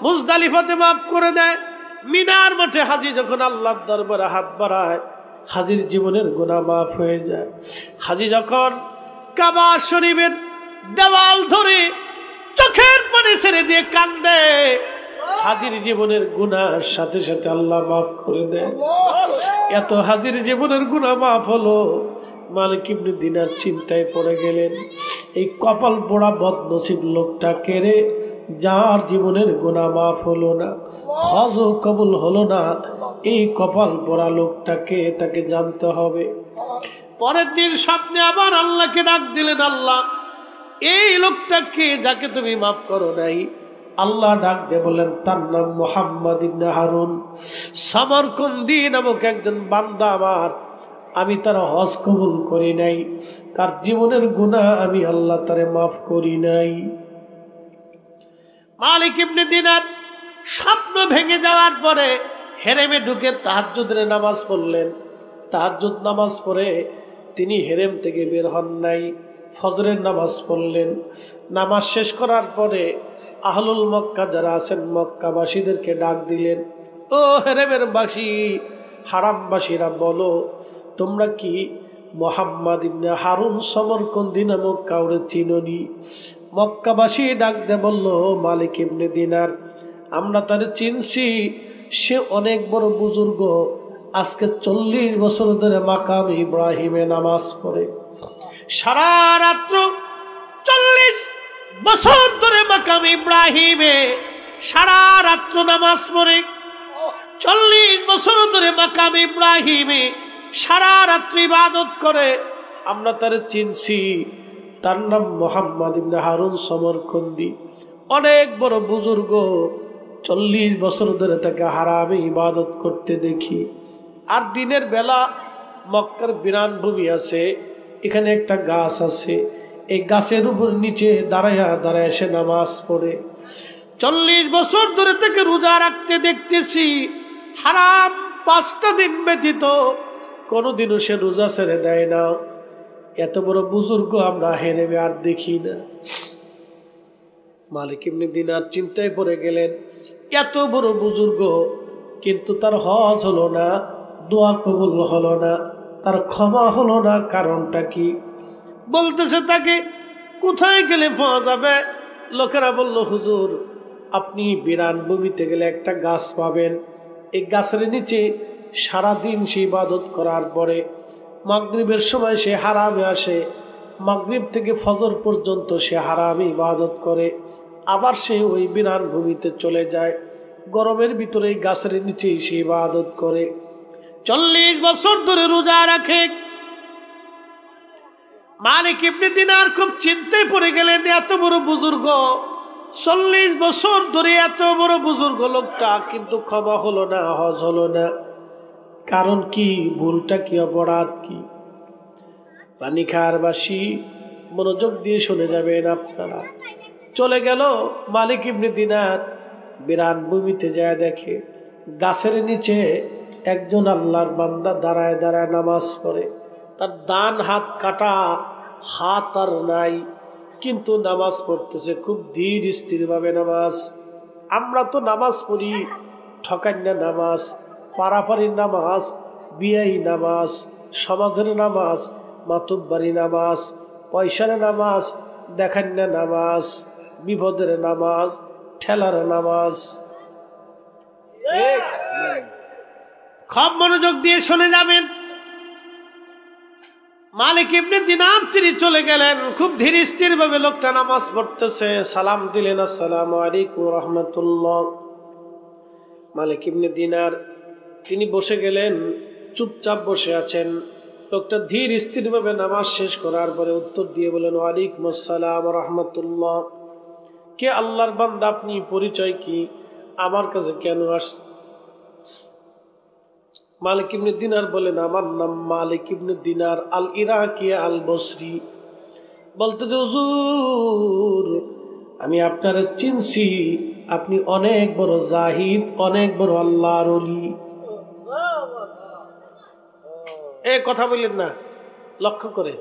মুজদালিফাতে মাফ করে দেয়। মিনার মাঠে হাজি যখন আল্লাহর দরবারে হাত বাড়ায়, হাজির জীবনের গুনাহ মাফ হয়ে যায়। হাজি যখন কাবা শরীফের দেওয়াল ধরে চোখের পানি ছেড়ে দিয়ে কান্দে, হাজির জীবনের গুনার সাথে সাথে আল্লাহ মাফ করে দেয়। এত হাজির জীবনের গুনাহ মাফ হলো, মালিক ইবনে দিনার চিন্তায় পড়ে গেলেন, এই কপাল পোড়া বদনসিব লোকটা কেড়ে যার জীবনের গুনাহ মাফ হলো না, হজ কবুল হলো না, এই কপাল পোড়া লোকটাকে তাকে জানতে হবে। পরের দিন স্বপ্নে আবার আল্লাহকে ডাক দিলেন, আল্লাহ এই লোকটাকে যাকে তুমি মাফ করো নাই। আল্লাহ ডাক দিয়ে বললেন, তার নাম মুহাম্মদ ইবনে হারুন, সামরকন্দি নামক একজন বান্দা আমার, আমি তার হজ কবুল করি নাই, তার জীবনের গুনাহ আমি আল্লাহ তারে মাফ করি নাই। মালিক ইবনে দিনার স্বপ্ন ভেঙে যাওয়ার পরে হেরেমে ঢুকে তাহাজ্জুদের নামাজ পড়লেন। তাহাজ্জুদ নামাজ পড়ে তিনি হেরেম থেকে বের হন নাই, ফজরের নামাজ পড়লেন। নামাজ শেষ করার পরে আহলুল মক্কা যারা আছেন মক্কাবাসীদেরকে ডাক দিলেন, ও হেরেমের বাসী, হারামবাসীরা বলো, তোমরা কি মুহাম্মদ ইবনে হারুন সমরকন্দি নামক কাউরে চিনোনি? মক্কাবাসী ডাক দে বলল, মালিক ইবনে দিনার, আমরা তারে চিনছি, সে অনেক বড় বুজুর্গ, আজকে 40 বছর ধরে মাকাম ইব্রাহিমে নামাজ পড়ে, সারা রাত্র 40 বছর ধরে মাকাম ইব্রাহিমে সারা রাত্র নামাজ পড়ে, 40 বছর ধরে মাকাম ইব্রাহিমে সারা রাত্রি ইবাদত করে, আমরা তারে চিনছি, তার নাম মুহাম্মদ ইবনে হারুন সমরকন্দি, অনেক বড় বুজুর্গ, 40 বছর ধরে তাকে হারামে ইবাদত করতে দেখি। আর দিনের বেলা মক্কার বিরান ভূমি আছে, এখানে একটা গাছ আছে, এই গাছের উপর নিচে দাঁড়ায়া দাঁড়ায় সে নামাজ পড়ে, 40 বছর ধরে তাকে রোজা রাখতে দেখতেছি, হারাম 5টা দিন ব্যতীত কোনোদিনও সে রোজা ছেড়ে দেয় না। এত বড় বুজুর্গ আমরা হেরেমে আর দেখি না। মালিক ইবনে দিনার চিন্তায় পড়ে গেলেন, এত বড় বুজুর্গ কিন্তু তার হজ হলো না, দোয়া কবুল হলো না, তার ক্ষমা হলো না, কারণটা কি? বলতেছে, তাকে কোথায় গেলে পাওয়া যাবে? লোকেরা বলল, হুজুর আপনি বিরান ভূমিতে গেলে একটা গাছ পাবেন, এই গাছের নিচে সারাদিন সে ইবাদত করার পরে মাগরিবের সময় সে হারামে আসে, মাগরিব থেকে ফজর পর্যন্ত সে হারামে ইবাদত করে, আবার সে ওই বিরান ভূমিতে চলে যায়, গরমের ভিতরে এই গাছের নিচেই সে ইবাদত করে, 40 বছর ধরে রোজা রাখে। মালিক ইবনে দিনার খুব চিন্তায় পড়ে গেলেন, এত বড় বুজুর্গ, 40 বছর ধরে এত বড় বুজুর্গ লোকটা কিন্তু ক্ষমা হলো না, হজ হলো না, কারণ কি? ভুলটা কি? অপরাধ কি? পানি খাওয়ার বাসী মনোযোগ দিয়ে শুনে যাবেন আপনারা। চলে গেল মালিক ইবনে দিনার, বিরান ভূমিতে যায় দেখে গাছের নিচে একজন আল্লাহর বান্দা দাঁড়ায় দাঁড়ায় নামাজ পড়ে, তার ডান হাত কাটা, হাত আর নাই, কিন্তু নামাজ পড়তেছে খুব ধীর স্থির ভাবে নামাজ। আমরা তো নামাজ পড়ি ঠকান্যা নামাজ, পারাপারির নামাজ, বিয়াই নামাজ, সমাজের নামাজ, মাতুব্বারি নামাজ, পয়সার নামাজ, দেখান্যা নামাজ, বিপদের নামাজ, ঠেলার নামাজ। খুব মনোযোগ দিয়ে শুনে যাবেন। মালিক ইবনে দিনার তিনি চলে গেলেন, খুব ধীর স্থির ভাবে লোকটা নামাজ পড়তেছে, সালাম দিলেন, আসসালামু আলাইকুম রাহমাতুল্লাহ। মালিক ইবনে দিনার তিনি বসে গেলেন, চুপচাপ বসে আছেন। লোকটা ধীর স্থির ভাবে নামাজ শেষ করার পরে উত্তর দিয়ে বলেন, ওয়ালাইকুম আসসালাম রাহমাতুল্লাহ। কে আল্লাহর বান্দা আপনি? পরিচয় কি? আমার কাছে কেন আস? মালিক ইবনে দিনার বলেন, আমার নাম মালিক ইবনে দিনার আল ইরাকি আল বসরি। বলতেছে, হুজুর আমি আপনারে চিনছি, আপনি অনেক বড় জাহিদ, অনেক বড় আল্লাহর ওলি। এ কথা বললেন না, লক্ষ্য করে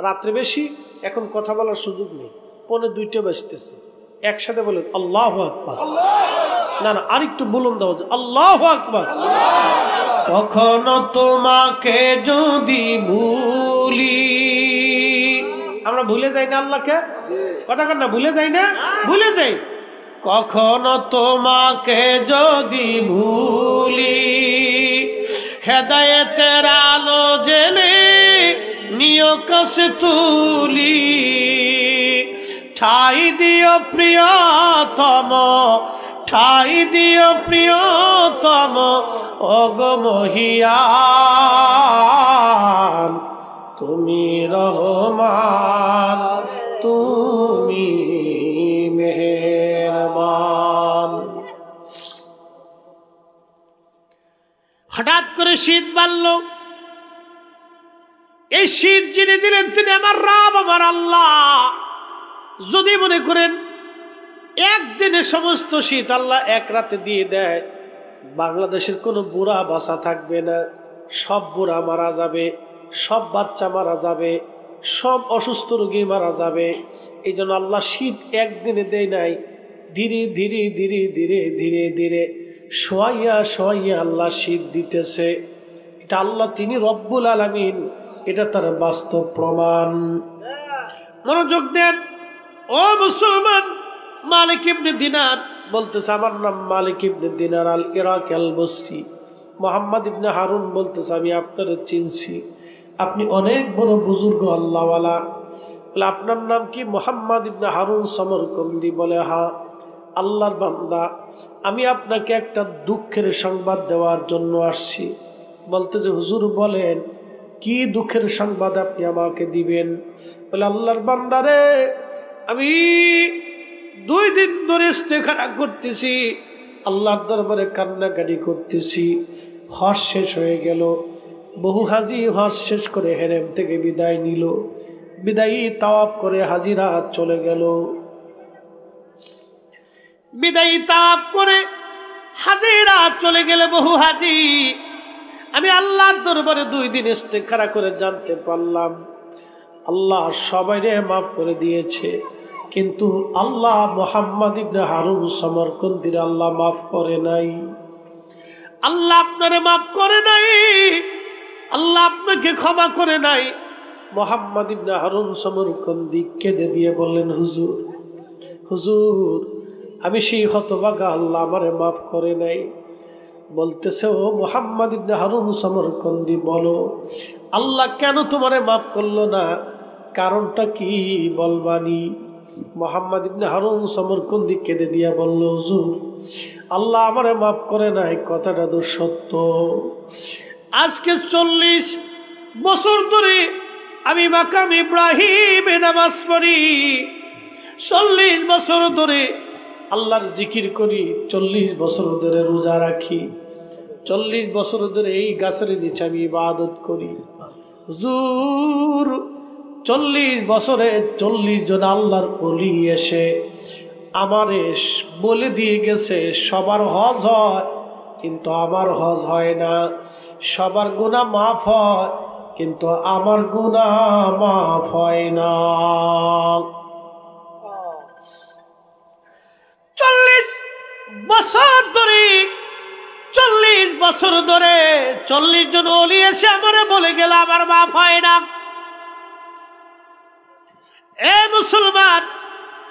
রাত্রে বেশি, এখন কথা বলার সুযোগ নেই, 1:45 বাজতেছে, একসাথে বলেন আল্লাহু আকবার। না না, আরেকটু বলুন দাও, আল্লাহু আকবার। কখনো তোমাকে যদি ভুলি, আমরা ভুলে যাই না আল্লাহকে, কথা কর না, ভুলে যাই না, ভুলে যাই। কখনো তোমাকে যদি ভুলি, হেদায়েতের আলো জেলে নিয় কাছে তুলি। ঠাই দিও প্রিয়তম, ঠাই দিও প্রিয়তম, ওগো মহিয়ান তুমি রহমান, তুমি মেহেরবান। হঠাৎ করে শীত বাড়ল। এই শীত যিনি দিলেন তিনি আমার রব, আমার আল্লাহ। যদি মনে করেন একদিনে সমস্ত শীত আল্লাহ এক রাতে দিয়ে দেয়, বাংলাদেশের কোনো বুড়া বাঁচা থাকবে না, সব বুড়া মারা যাবে, সব বাচ্চা মারা যাবে, সব অসুস্থ রোগী মারা যাবে। এই জন্য আল্লাহ শীত একদিনে দেয় নাই, ধীরে ধীরে ধীরে ধীরে ধীরে ধীরে সোয়াইয়া সোয়াইয়া আল্লাহ শীত দিতেছে। এটা আল্লাহ, তিনি রব্বুল আলামিন, এটা তার বাস্তব প্রমাণ। মনোযোগ দেন ও মুসলমান। মালিক ইবনে দিনার বলতেছে, আমার নাম মালিক ইবনে দিনার আল ইরাক আল বসরি। মোহাম্মদ ইবনে হারুন বলতেছে, আমি আপনারে চিনছি, আপনি অনেক বড় বুজুর্গ আল্লাহওয়ালা। বলে আপনার নাম কি? মোহাম্মদ ইবনে হারুন সমরকন্দি। বলে হ্যাঁ। আল্লাহর বান্দা, আমি আপনাকে একটা দুঃখের সংবাদ দেওয়ার জন্য আসছি। বলতেছে, হুজুর বলেন, কি দুঃখের সংবাদ আপনি আমাকে দিবেন? বলে আল্লাহর বান্দারে, আমি 2 দিন ধরে ইস্তেখারা করতেছি, আল্লাহর দরবারে কান্নাকাটি করতেছি। হজ শেষ হয়ে গেল, বহু হাজি হজ শেষ করে হেরেম থেকে বিদায় নিল, বিদায়ী তাওয়াফ করে হাজিরা চলে গেল। বিদায়ী তাওয়াফ করে হাজিরা চলে গেলে বহু হাজি, আমি আল্লাহর দরবারে 2 দিন ইস্তেখারা করে জানতে পারলাম আল্লাহ সবাইরে মাফ করে দিয়েছে, কিন্তু আল্লাহ মোহাম্মদ ইবনে হারুন সমরকন্দির আল্লাহ মাফ করে নাই। আল্লাহ আপনারে মাফ করে নাই, আল্লাহ আপনাকে ক্ষমা করে নাই। মোহাম্মদ ইবনে হারুন সমরকন্দি কেঁদে দিয়ে বললেন, হুজুর, হুজুর, আমি সেই হতভাগা, আল্লাহ আমারে মাফ করে নাই। বলতেছে, ও মোহাম্মদ ইবনে হারুন সমরকন্দি, বলো আল্লাহ কেন তোমারে মাফ করলো না? কারণটা কি বলবানি? মোহাম্মদ ইবনে হারুন সমরকন্দি কেঁদে দিয়া বলল, হুজুর, আল্লাহ আমারে মাফ করে নাই, কথাটা তো সত্য। আজকে 40 বছর ধরে আমি মাকাম ইব্রাহিমে নামাজ পড়ি, 40 বছর ধরে আল্লাহর জিকির করি, 40 বছর ধরে রোজা রাখি, 40 বছর ধরে এই গাছের নিচে আমি ইবাদত করি। হুজুর, 40 বছরে 40 জন আল্লাহর ওলি এসে আমারে বলে দিয়ে গেছে সবার হজ হয়, কিন্তু আমার হজ হয় না। সবার গুনাহ মাফ হয়, কিন্তু আমার গুনাহ মাফ হয় না। 40 বছর ধরে 40 জন ওলি এসে আমারে বলে গেল আমার মাফ হয় না। এ মুসলমান,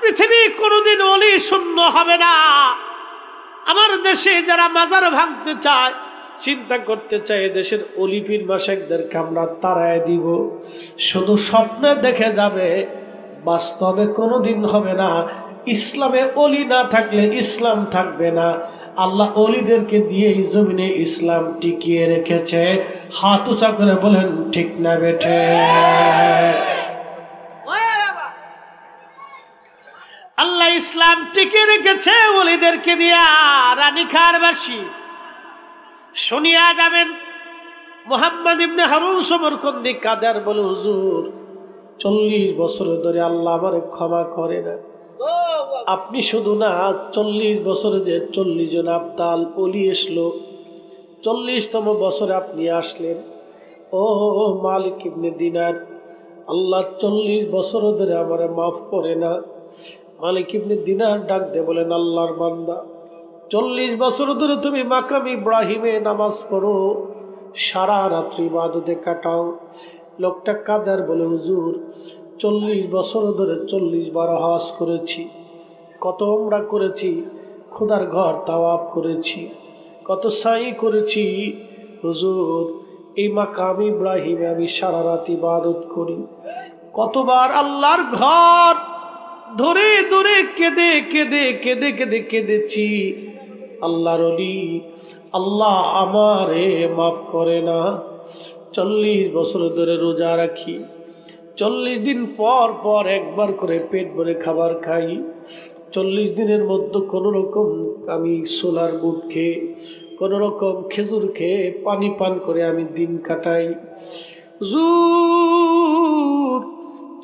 পৃথিবী কোনোদিন ওলি শূন্য হবে না। আমার দেশে যারা মাজার ভাঙতে চায়, চিন্তা করতে চায়, দেশের ওলি পীর মাশায়েখদেরকে আমরা তাড়ায় দিব। শুধু স্বপ্নে দেখে যাবে, বাস্তবে কোনোদিন হবে না। ইসলামে ওলি না থাকলে ইসলাম থাকবে না। আল্লাহ ওলিদেরকে দিয়ে এই জমিনে ইসলাম টিকিয়ে রেখেছে। হাত উঁচা করে বলেন ঠিক না বেঠে? আল্লাহ ইসলাম টিকিয়ে রেখেছে ওলিদেরকে দিয়া। রানীখারবাসী শুনিয়া যাবেন, মুহাম্মদ ইবনে হারুন সমরকন্দি কাদের বলে, হুজুর 40 বছর ধরে আল্লাহ আমারে ক্ষমা করে না। আপনি শুধু না, 40 বছরে যে 40 জন আবদাল ওলি এসলো, 40তম বছরে আপনি আসলেন। ও মালিক ইবনে দিনার, আল্লাহ 40 বছর ধরে আমারে মাফ করে না। মালিক ইবনে দিনার ডাক দিয়ে বলেন, আল্লাহর বান্দা, 40 বছর ধরে তুমি মাকাম ইব্রাহিমে নামাজ পড়ো, সারা রাত্রি ইবাদতে কাটাও। লোকটা কাদের বলে, হুজুর 40 বছর ধরে 40 বার হজ করেছি, কত উমরা করেছি, খোদার ঘর তাওয়াফ করেছি, কত সাই করেছি। হুজুর এই মাকাম ইব্রাহিমে আমি সারা রাত ইবাদত করি। কতবার আল্লাহর ঘর ধরে ধরে কেঁদে কেঁদে কেঁদে কেঁদে কেঁদেছি। আল্লাহর ওলি, আল্লাহ আমারে মাফ করে না। 40 বছর ধরে রোজা রাখি, 40 দিন পর পর একবার করে পেট ভরে খাবার খাই। 40 দিনের মধ্যে কোনো রকম আমি সোলার বুট খেয়ে, কোনো রকম খেজুর খেয়ে, পানি পান করে আমি দিন কাটাই।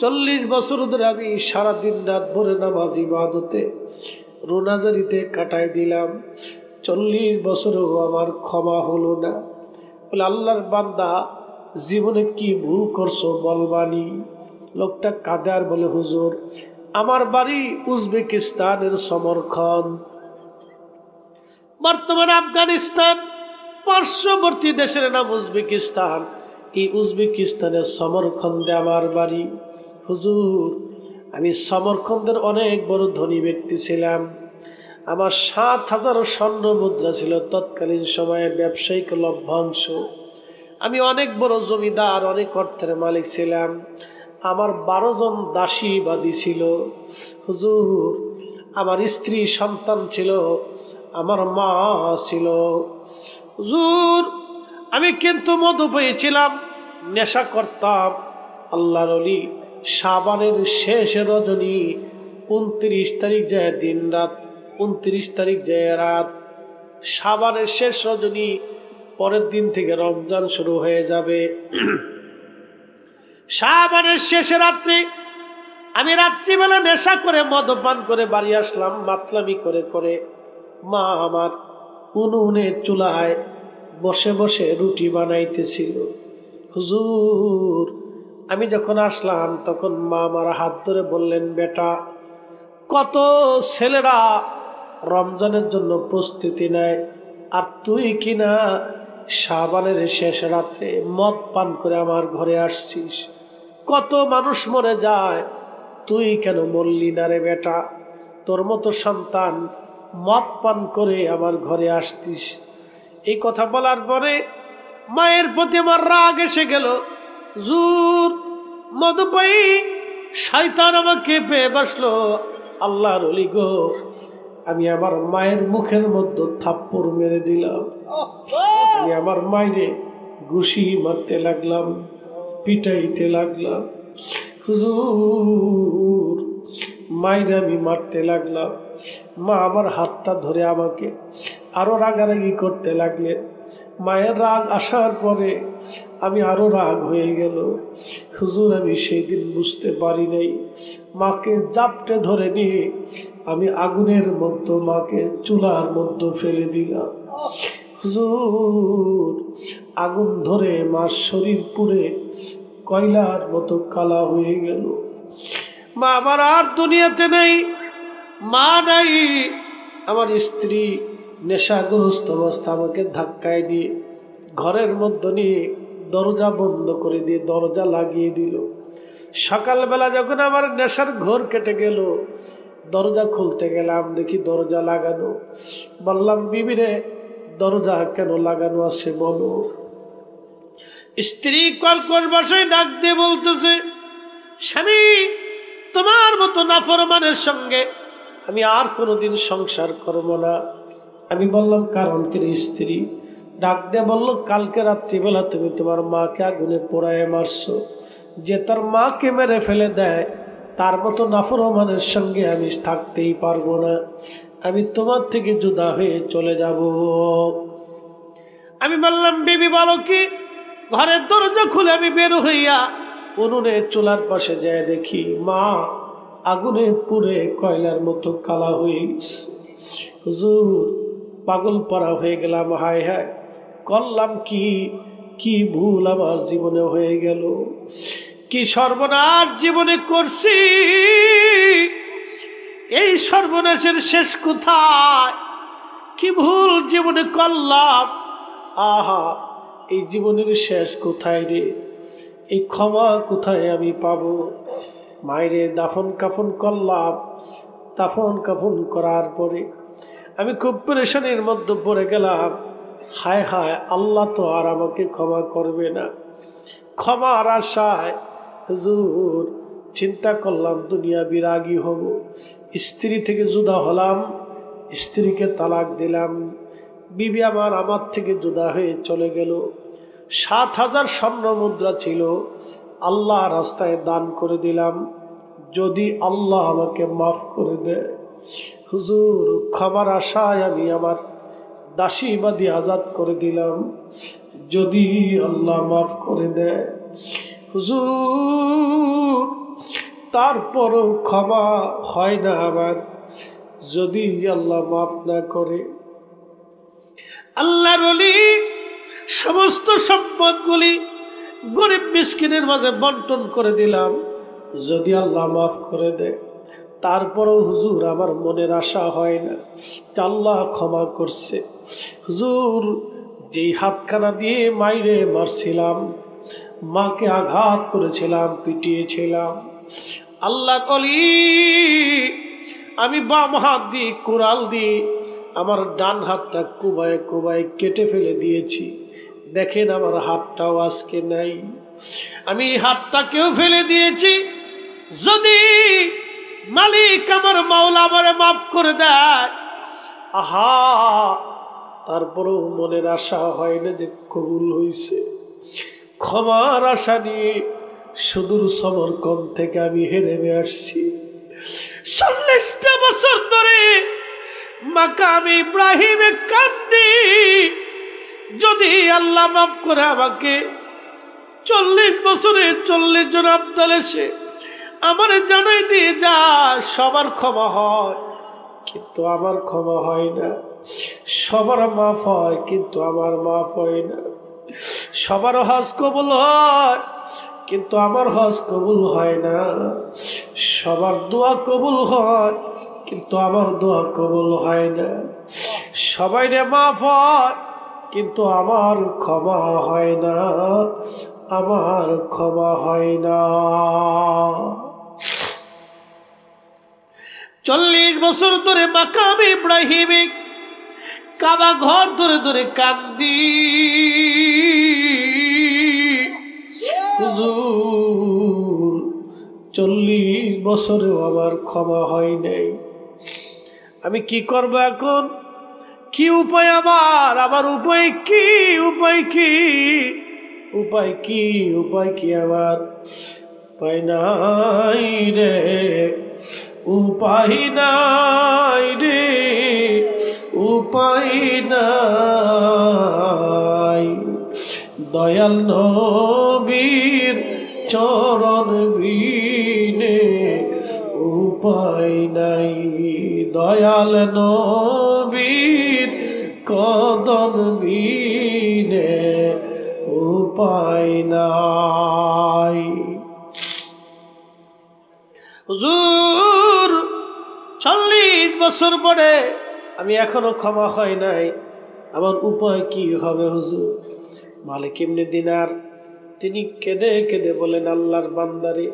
40 বছর ধরে আমি সারাদিন রাত ভরে নামাজ ইবাদতে রোনাজারিতে কাটাই দিলাম। 40 বছরেও আমার ক্ষমা হলো না। বলে আল্লাহর বান্দা জীবনে কি ভুল করছো বলবানি। লোকটা কাঁদে আর বলে, হুজুর আমার বাড়ি উজবেকিস্তানের সমরখন্দ, বর্তমানে আফগানিস্তান, পার্শ্ববর্তী দেশের নাম উজবেকিস্তান। এই উজবেকিস্তানের সমরখন্দে আমার বাড়ি। হুজুর আমি সমরখন্দের অনেক বড় ধনী ব্যক্তি ছিলাম। আমার 7,000 স্বর্ণ মুদ্রা ছিল তৎকালীন সময়ে, ব্যবসায়িক লভ্যাংশ। আমি অনেক বড় জমিদার, অনেক অর্থের মালিক ছিলাম। আমার 12 জন দাসী বাদী ছিল। হুজুর আমার স্ত্রী সন্তান ছিল, আমার মা ছিল। হুজুর আমি কিন্তু মধু পেয়েছিলাম, নেশা করতাম। আল্লাহর ওলি শাবানের শেষ রজনী, 29 তারিখ যায় দিন রাত, 29 তারিখ যায় রাত, শাবানের শেষ রজনী। পরের দিন থেকে রমজান শুরু হয়ে যাবে। শাবানের শেষে রাত্রে আমি রাত্রিবেলা নেশা করে মদপান করে বাড়ি আসলাম, মাতলামি করে করে। মা আমার উনুনে চুলায় বসে বসে রুটি বানাইতেছিল। হুজুর আমি যখন আসলাম তখন মা আমার হাত ধরে বললেন, বেটা কত ছেলেরা রমজানের জন্য প্রস্তুতি নেয়, আর তুই কিনা শাবানের শেষ রাত্রে মদ পান করে আমার ঘরে আসছিস। কত মানুষ মরে যায়, তুই কেন মরলি না রে বেটা? তোর মতো সন্তান মদ পান করে আমার ঘরে আসতিস। এই কথা বলার পরে মায়ের প্রতি আমার রাগ এসে গেল। জুর মধুপাই শয়তান আমাকে পেয়ে বসলো। আল্লাহর ওলি গো, আমি আমার মায়ের মুখের মধ্যে থাপ্পড় মেরে দিলাম। আমি আমার মায়েরে ঘুষি মারতে লাগলাম, পিটাইতে লাগলাম। হুজুর মায়ের আমি মারতে লাগলাম। মা আমার হাতটা ধরে আমাকে আরো রাগারাগি করতে লাগলেন। মায়ের রাগ আসার পরে আমি আরো রাগ হয়ে গেল। হুজুর আমি সেই দিন বুঝতে পারি নাই, মাকে জাপটে ধরে নিয়ে আমি আগুনের মধ্যে, মাকে চুলার মধ্যে ফেলে দিলাম। হুজুর আগুন ধরে মার শরীর পুড়ে কয়লার মতো কালা হয়ে গেল। মা আমার আর দুনিয়াতে নেই, মা নাই। আমার স্ত্রী নেশাগ্রস্ত অবস্থা আমাকে ধাক্কায় দিয়ে ঘরের মধ্যে নিয়ে দরজা বন্ধ করে দিয়ে দরজা লাগিয়ে দিল। সকালবেলা যখন আমার নেশার ঘোর কেটে গেল, দরজা খুলতে গেলাম, দেখি দরজা লাগানো। বললাম, বিবিরে দরজা কেন লাগানো আছে বলো? স্ত্রী কলকল বাসায় ডাক দিয়ে বলতেছে, স্বামী তোমার মতো নাফরমানের সঙ্গে আমি আর কোনোদিন সংসার করব না। আমি বললাম, কারণ কি রে? স্ত্রী ডাক দিয়ে বলল, কালকে রাত্রিবেলা তুমি তোমার মাকে আগুনে পোড়ায় মারছো। যে তার মাকে মেরে ফেলে দেয় তার মতো নাফরমানের সঙ্গে আমি থাকতেই পারবো না। আমি তোমার থেকে জুদা হয়ে চলে যাব। আমি বললাম, বিবি বলো কি? ঘরের দরজা খুলে আমি বের হইয়া উনুনে চুলার পাশে যায় দেখি মা আগুনে পুড়ে কয়লার মতো কালা হয়ে গেছে। হুজুর পাগল পড়া হয়ে গেলাম। হায় হায় করলাম কি, কি ভুল আমার জীবনে হয়ে গেল, কি সর্বনাশ জীবনে করছি। এই সর্বনাশের শেষ কোথায়? কি ভুল জীবনে করলাম। আহা এই জীবনের শেষ কোথায় রে? এই ক্ষমা কোথায় আমি পাবো? মায়েরে দাফন কাফন করলাম, দাফন কাফন করার পরে আমি খুব পেরেশানির মধ্যে পড়ে গেলাম। হায় হায়, আল্লাহ তো আর আমাকে ক্ষমা করবে না। ক্ষমার আশায় হুজুর চিন্তা করলাম দুনিয়া বিরাগী হব, স্ত্রী থেকে জুদা হলাম, স্ত্রীকে তালাক দিলাম, বিবি আমার থেকে জুদা হয়ে চলে গেল। ৭,০০০ স্বর্ণ মুদ্রা ছিল, আল্লাহ রাস্তায় দান করে দিলাম, যদি আল্লাহ আমাকে মাফ করে দেয়। হুজুর ক্ষমার আশায় আমি আমার দাসীবাদী আজাদ করে দিলাম, যদি আল্লাহ মাফ করে দেয়। হুজুর তারপরও ক্ষমা হয় না আমার, যদি আল্লাহ মাফ না করে। আল্লাহর ওলি সমস্ত সম্পদগুলি গরিব মিসকিনের মাঝে বন্টন করে দিলাম, যদি আল্লাহ মাফ করে দেয়। তারপরও হুজুর আমার মনের আশা হয় না আল্লাহ ক্ষমা করছে। হুজুর যেই হাতখানা দিয়ে মাইরে মারছিলাম, মাকে আঘাত করেছিলাম, পিটিয়েছিলাম, আল্লাহর ওলি আমি বাম হাত দিয়ে কুড়াল দিয়ে আমার ডান হাতটা কুবায় কুবায় কেটে ফেলে দিয়েছি। দেখেন আমার হাতটাও আজকে নাই, আমি হাতটাকেও ফেলে দিয়েছি। যদি মালিক আমার মাওলা আমারে মাফ করে দেয়, আহা তারপরেও মনের আশা হয় না যে কবুল হয়েছে। ক্ষমার আশা নিয়ে সুদূর সমরকন্দ থেকে আমি হেরে আসছি। ৪০টা বছর ধরে মাকামে ইব্রাহিমে কান্দি, যদি আল্লাহ মাফ করে আমাকে। ৪০ বছরে ৪০ জন আবদাল এসে আমার জানাই দিয়ে যা, সবার ক্ষমা হয় কিন্তু আমার ক্ষমা হয় না, সবার মাফ হয় কিন্তু আমার মাফ হয় না, সবার হজ কবুল হয় কিন্তু আমার হজ কবুল হয় না, সবার দোয়া কবুল হয় কিন্তু আমার দোয়া কবুল হয় না, সবাইরে মাফ হয় কিন্তু আমার ক্ষমা হয় না, আমার ক্ষমা হয় না। ৪০ বছর ধরে মাকামে ইব্রাহিমে কাবা ঘর ধরে ধরে কান্দি, হুজুর ৪০ বছরেও আমার ক্ষমা হয় নাই। আমি কি করব এখন? কি উপায় আমার? আমার উপায় কি? উপায় কি? উপায় কি? উপায় কি আমার? উপায় নাই রে, উপায় নাই রে, উপায় নাই। দয়াল নবীর চরণ বিনে উপায় নাই, দয়াল নবীর কদম বিনে উপায় নাই। হুজুর ৪০ বছর পরে আমি এখনো ক্ষমা হয় নাই, আমার উপায় কি হবে হুজুর? মালিক ইবনে দিনার তিনি কেঁদে কেঁদে বলেন, আল্লাহর বান্দারে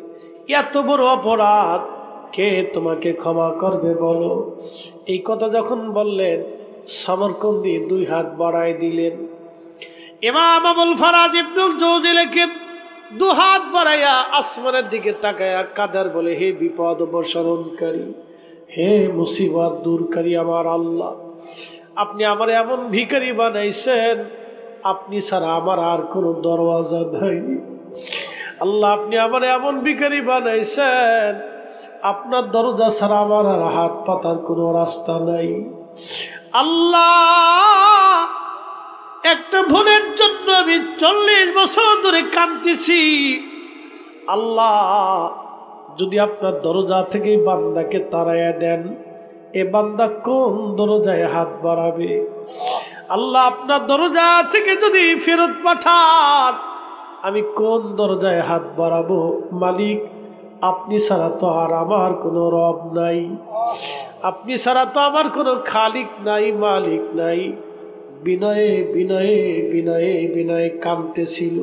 এত বড় অপরাধ কে তোমাকে ক্ষমা করবে বলো? এই কথা যখন বললেন, সমরকন্দি 2 হাত বাড়ায় দিলেন। ইমাম আবুল ফারাজ ইবনুল জৌজি লেখেন, 2 হাত বাড়াইয়া আসমানের দিকে তাকায়া কাদার বলে, হে বিপদ অপসারণকারী, হে মুসিবত দূরকারী আমার আল্লাহ, আপনি আমার এমন ভিখারি বানাইছেন, আপনি ছাড়া আমার আর কোনো দরওয়াজা নাই। আল্লাহ আপনি আমার এমন ভিখারি বানাইছেন, আপনার দরজা ছাড়া আমার আর হাত পাতার কোনো রাস্তা নাই। আল্লাহ একটা ভুলের জন্য আমি ৪০ বছর ধরে কাঁদতেছি। আল্লাহ যদি আপনার দরজা থেকে বান্দাকে তাড়াইয়া দেন, এ বান্দা কোন দরজায় হাত বাড়াবে? আল্লাহ আপনার দরজা থেকে যদি ফেরত পাঠান, আমি কোন দরজায় হাত বাড়াবো? মালিক আপনি ছাড়া তো আর আমার কোনো রব নাই, আপনি ছাড়া তো আমার কোনো খালিক নাই, মালিক নাই। বিনয়ে বিনয়ে বিনয়ে বিনয়ে কাঁদতেছিল।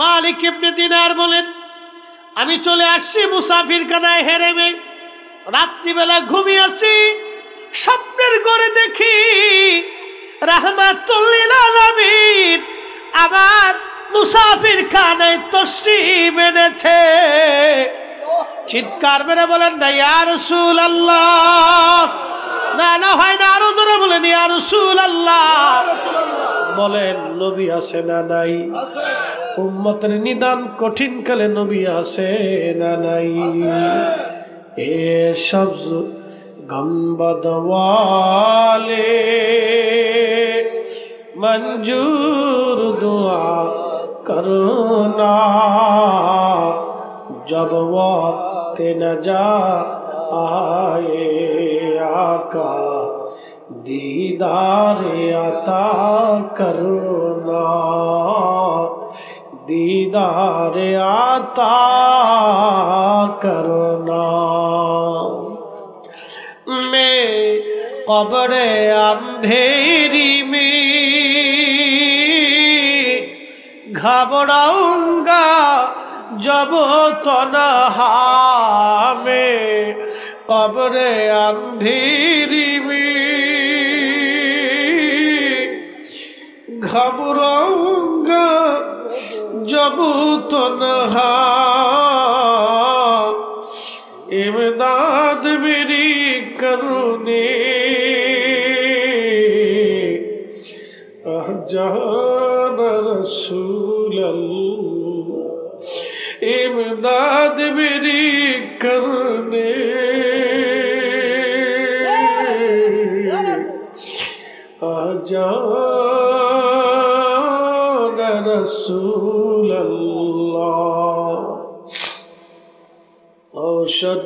মালিক ইবনে দিনার বলেন, আমি চলে আসছি মুসাফিরখানায় হেরেমে। রাত্রিবেলা ঘুমিয়েছি, স্বপ্নের ঘরে দেখি রাহমাতুল লিল আলামিন আমার মুসাফির খানায় তশরিফ এনেছে। চিৎকার মেরে বলেন না ইয়া রাসূলুল্লাহ, না না হয় না, আরো জোরে বলেন ইয়া রাসূলুল্লাহ। বলেন নবী আছে না নাই? উম্মতের নিদান কঠিন কালে নবী আছে না নাই? এ সবজ গম্বদ ওয়ালে मंजूर दुआ करना, जब वक्त नजा आए आका दीदार अता करना, दीदार अता करना। मैं कब्र अंधेरी में घबराऊंगा जब तन्हा में, कब्र अंधेरी में घबराऊंगा जब तन्हा, इमदाद मेरी करुणे जहान रसूल अल्लाह, इमदाद मेरी करने जहान रसूल अल्लाह। औषध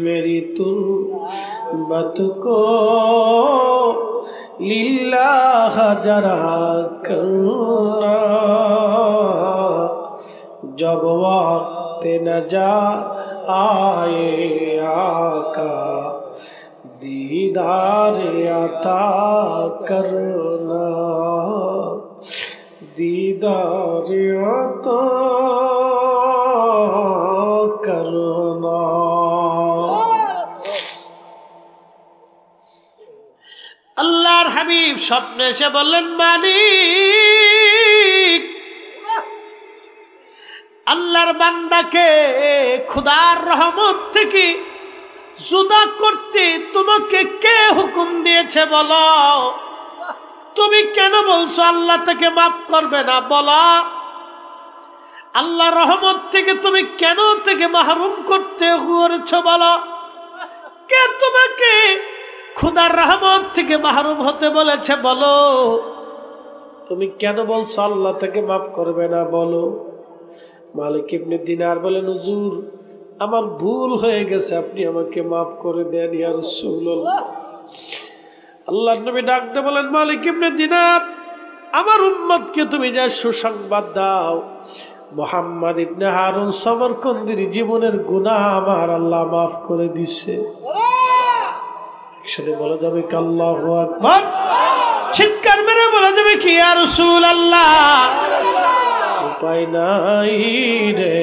मेरी तुर्बत को लिल्लाह जरा करना, जब वक्त नजा आए आका दीदार अता करना, दीदार अता करना। আল্লাহর হাবিব স্বপ্নে এসে বললেন মালিক, আল্লাহর বান্দাকে খোদার রহমত থেকে জুদা করতে তোমাকে কে হুকুম দিয়েছে বলো? তুমি কেন বলছো আল্লাহ থেকে মাফ করবে না? বলো আল্লাহর রহমত থেকে তুমি কেন থেকে মাহরুম করতে করেছো? বলো কে তোমাকে খুদার রহমত থেকে মাহরুম হতে বলেছে? বলো তুমি কেন বলছো আল্লাহ থেকে মাফ করবে না? বলো। মালিক ইবনে দিনার বলেন হুজুর আমার ভুল হয়ে গেছে, আপনি আমাকে মাফ করে দেন ইয়া রাসূলুল্লাহ। আল্লাহর নবী ডাকতে বলেন মালিক ইবনে দিনার, আমার উম্মতকে তুমি যা সুসংবাদ দাও, মুহাম্মদ ইবনে হারুন সমরকন্দির জীবনের গুনাহ আমার আল্লাহ মাফ করে দিছে। একসাথে বলা যাবে কি আল্লাহু আকবার? চিৎকার মেরে বলা যাবে কি ইয়া রাসূলুল্লাহ? উপায় নাই রে,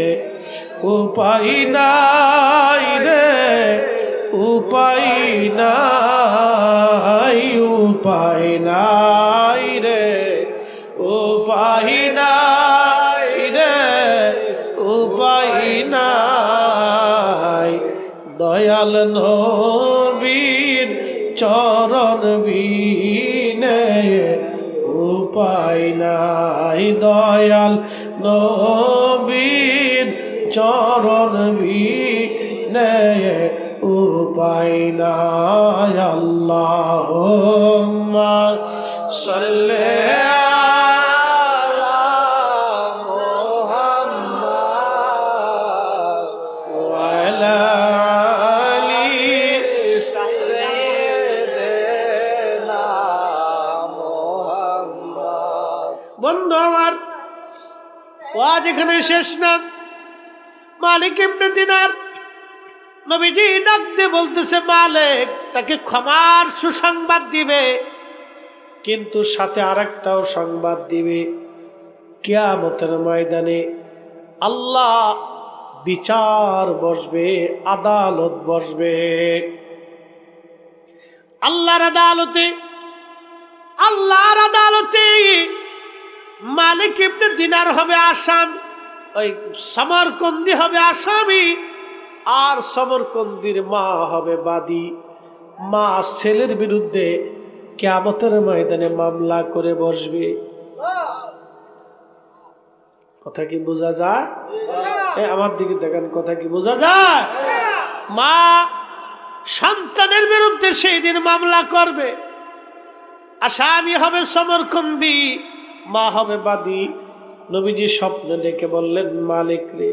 উপায় নাই রে, উপায় নাই, উপায় নাই রে, উপায় নাই রে, উপায় নাই। দয়াল নবীর চরণ বিনে উপায় নাই, দয়াল নবীর চরণ বিনে উপায় নাই। আল্লাহুম্মা সাল্লি এখানে শেষ না। মালিক ইবনে দিনার নবীজি ডাকতে বলতেছে মালিক তাকে ক্ষমার সুসংবাদ দিবে, কিন্তু সাথে আরেকটাও সংবাদ দিবে, কিয়ামতের ময়দানে আল্লাহ বিচার বসবে, আদালত বসবে। আল্লাহর আদালতে মালিক ইবনে দিনার হবে আসামি, ওই সমরকন্দি হবে আসামি, আর সমরকন্দির মা হবে বাদী। মা ছেলের বিরুদ্ধে কিয়ামতের ময়দানে মামলা করে বসবে। কথা কি বোঝা যায়? আমার দিকে দেখেন, কথা কি বোঝা যায়? মা সন্তানের বিরুদ্ধে সেই দিন মামলা করবে। আসামি হবে সমরকন্দি, মা হবে বাদী। নবীজি স্বপ্নে ডেকে বললেন, মালিক রে,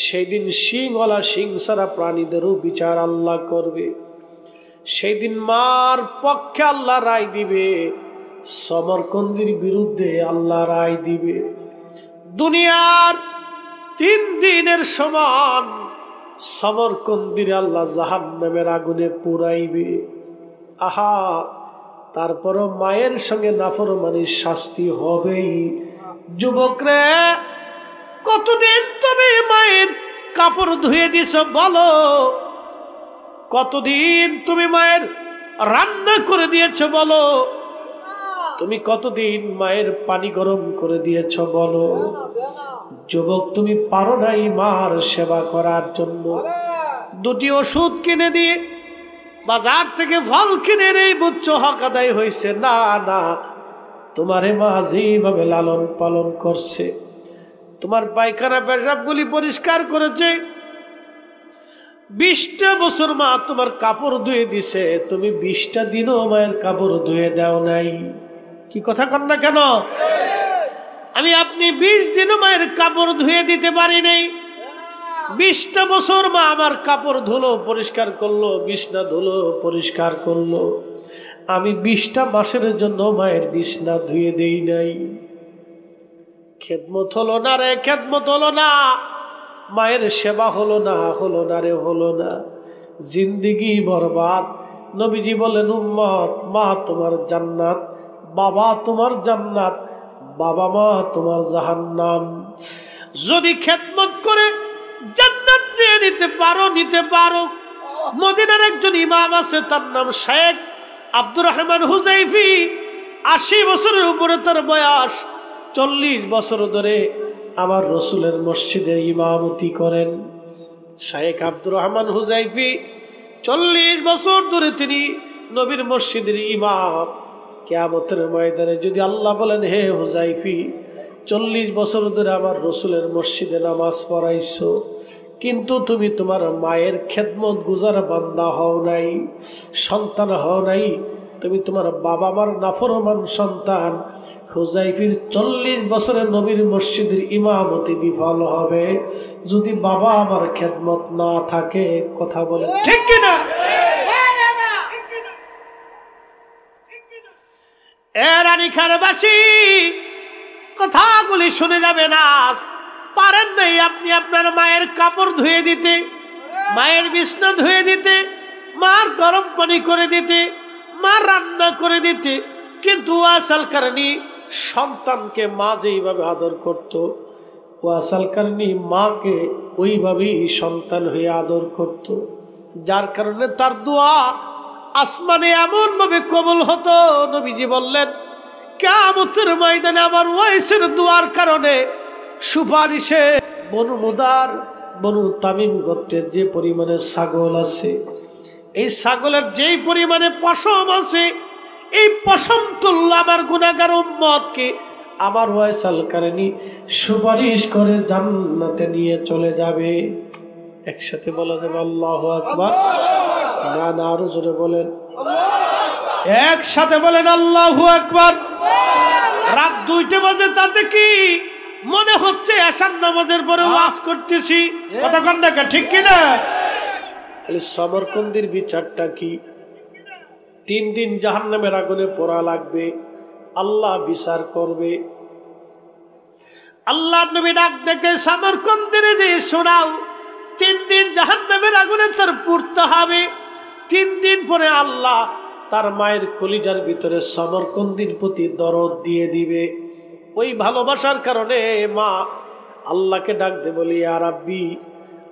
সেই দিন সিংওয়ালা সিং ছাড়া প্রাণীদেরও বিচার আল্লাহ করবে। সেই দিন মার পক্ষে আল্লাহ রায় দিবে, সমরকন্দির বিরুদ্ধে আল্লাহ রায় দিবে। দুনিয়ার 3 দিনের সমান সমরকন্দির আল্লাহ জাহান্নামের আগুনে পুরাইবে। আহা, তারপরও মায়ের সঙ্গে নাফরমানির শাস্তি হবেই। যুবকরে, কতদিন তুমি মায়ের কাপড় ধুয়ে দিছ বলো? কতদিন তুমি মায়ের রান্না করে দিয়েছ বলো? তুমি কতদিন মায়ের পানি গরম করে দিয়েছ বলো? যুবক, তুমি পারো নাই মার সেবা করার জন্য। 2টি ওষুধ কিনে দিয়ে, বাজার থেকে ফল কিনে নেই বুঝছো হক আদায় হয়েছে? না না, তোমারে মা যেভাবে লালন পালন করছে, তোমার পায়খানা পেশাবগুলি পরিষ্কার করেছে, 20টা বছর মা তোমার কাপড় ধুয়ে দিছে, তুমি 20টা দিনও মায়ের কাপড় ধুয়ে দাও নাই। কি কথা কন না কেন? আমি আপনি 20 দিনও মায়ের কাপড় ধুয়ে দিতে পারি নাই। 20টা বছর মা আমার কাপড় ধুলো, পরিষ্কার করলো, বিছনা ধুলো, পরিষ্কার করলো। আমি 20টা মাসের জন্য মায়ের বিছনা ধুয়ে দেই নাই। খেদমত হলো না রে, খেদমত হলো না। মায়ের সেবা হলো না, হলো না রে, হলো না। জিন্দেগি বরবাদ। নবীজি বলেন, উম্মত, মা তোমার জান্নাত, বাবা তোমার জান্নাত, বাবা মা তোমার জাহান্নাম। যদি খেদমত করে জান্নাত নিয়ে নিতে পারো, নিতে পারো। মদিনার একজন ইমাম আছে, তার নাম শেখ আব্দুর রহমান হুজাইফি। 80 বছরের উপরে তার বয়স। 40 বছর ধরে আমার রসুলের মসজিদে ইমামতি করেন। শেখ আব্দুর রহমান হুজাইফি 40 বছর ধরে তিনি নবীর মসজিদের ইমাম। কিয়ামতের ময়দানে যদি আল্লাহ বলেন, হে হুজাইফি, 40 বছর ধরে আমার রসুলের মসজিদে নামাজ পড়াইছো, কিন্তু তুমি তোমার মায়ের খেদমত গুজার বান্দা হও নাই, সন্তান হও নাই, তুমি তোমার বাবা মার নাফরমান সন্তান। হুজাইফির 40 বছরের নবীর মসজিদের ইমামতি বিফল হবে যদি বাবা আমার খেদমত না থাকে। কথা বলে ঠিক কিনা? রানীখারবাসী, কথাগুলি শুনে যাবে না। পারেন নাই আপনি আপনার মায়ের কাপড় ধুয়ে দিতে, মায়ের বিছনা ধুয়ে দিতে, মার গরম পানি করে দিতে, মার রান্না করে দিতে, কিন্তু ওয়াসাল কারণী সন্তানকে মা যেইভাবে আদর করত, ওয়াসাল কারণী মাকে ওইভাবেই সন্তান হয়ে আদর করত। যার কারণে তার দোয়া আসমানে এমন ভাবে কবুল হতো। নবীজি বললেন, কিয়ামতের ময়দানে আমার ওয়াইসের দোয়ার কারণে সুপারিশে বনু মুদার, বনু তামিম গোত্রের যে পরিমাণে ছাগল আছে, এই ছাগলের যেই পরিমাণে পশম আছে, এই পশম তুল্য আমার গুনাহগার উম্মতকে আমার ওয়াইসাল কারণী সুপারিশ করে জান্নাতে নিয়ে চলে যাবে। একসাথে বলা যাবে আল্লাহু আকবার। না না, আরো জোরে বলেন, একসাথে বলেন আল্লাহু আকবার। রাত 2টা বাজে, তাতে কি মনে হচ্ছে এশার নামাজের পরে ওয়াজ করতেছি? কথা কন না, ঠিক কিনা? তাহলে সমরকন্দির বিচারটা কি? 3 দিন জাহান্নামের আগুনে পোড়া লাগবে, আল্লাহ বিচার করবে। আল্লাহ নবী ডাক দেখে সমরকন্দিরে যে শোনাও, 3 দিন জাহান্নামের আগুনে তার পুড়তে হবে। 3 দিন পরে আল্লাহ তার মায়ের কলিজার ভিতরে সমরকন্দির প্রতি দরদ দিয়ে দিবে। ওই ভালোবাসার কারণে মা আল্লাহকে ডাক দে, বলি, ইয়া রাব্বি,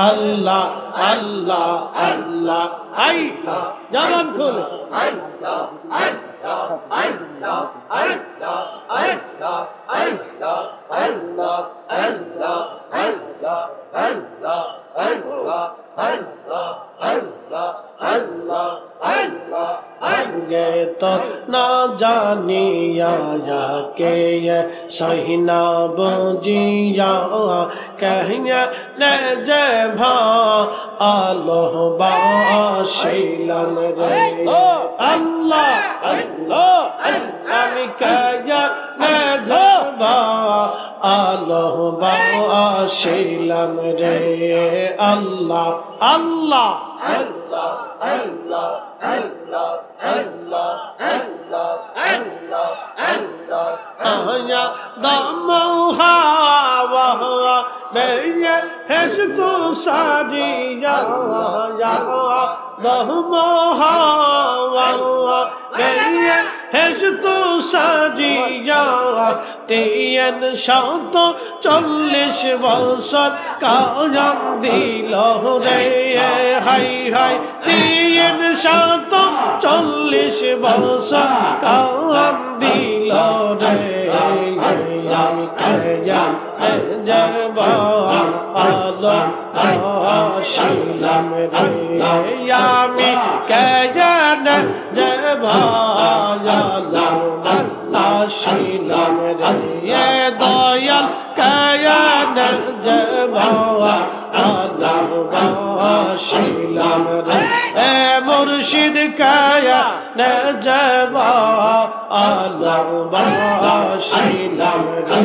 আল্লাহ আল্লাহ আল্লাহ আই জবান খুলে আল্লাহ আল্লাহ আল্লাহ আল্লাহ আল্লাহ আল্লাহ আল্লাহ আল্লাহ আল্লাহ আল্লাহ আল্লাহ আল্লাহ আল্লাহ আল্লাহ আল্লাহ আগে তো না জানিয়া কে সহি না বুঝিয়া কহিয়া লে যে ভা আলো বাসিলাম রে আল্লাহ আল্লাহ আমি কহিয়া লে যে ভা আলো বাসিলাম রে আল্লাহ আল্লাহ আল্লাহ আল্লাহ আল্লাহ আল্লাহ আল্লাহ আল্লাহ আল্লাহ আয়া দম হাওয়া মেয়ে হেস তো সারিয়া আয়া দম হাওয়া মেয়ে হেস তো সারিয়া 340 বছর কায়াম দিল রে হাই হাই 340 বছর কায়াম দিল রে আমি কেয়া যাব আলো আসিলাম রে আমি কেয়া যাব আলো আসিলাম রে দয়াল কেয়া যাব আলো আসিলাম রে মুর্শিদ কেয়া যাব আলো আসিলাম রে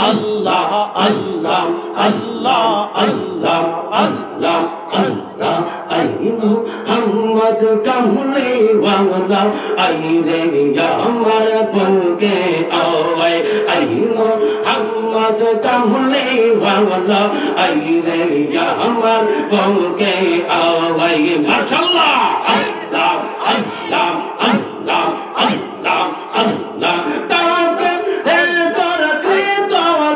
আল্লাহ আল্লাহ আল্লাহ আল্লাহ আল্লাহ আল্লাহ আই মুহাম্মদ কামলে ওয়ালা আই রে আমার বুকে আওয়াই আই মুহাম্মদ কামলে ওয়ালা আই রে আমার বুকে আওয়াই মাশাআল্লাহ আল্লাহ আল্লাহ আল্লাহ আল্লাহ আল্লাহ তাকে তোর কৃত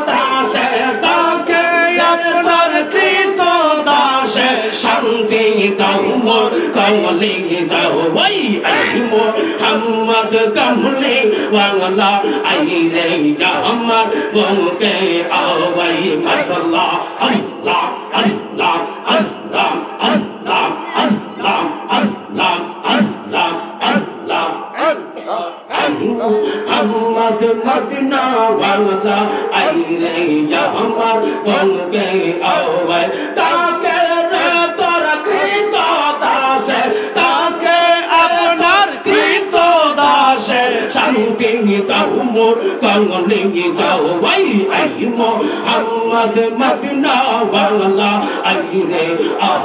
দাসে তাকে আপনার কৃত দাসে শান্তি দাও মোর কমলে যাও ওই আই মুহাম্মদ কমলে ওয়ালা আই রে আমার বুকে আওয়াই মাশাআল্লাহ আল্লাহ আল্লাহ আল্লাহ আল্লাহ আল্লাহ আল্লাহ আল্লাহ আল্লাহ মুহাম্মদ মদিনা ওয়ালা আই রে আমার বুকে আওয়াই তাকে তোর কৃত দাসে তাকে আপনার কৃত দাসে শান্তি দাও মোর কমলে যাও ওই আই মুহাম্মদ মদিনা ওয়ালা আই রে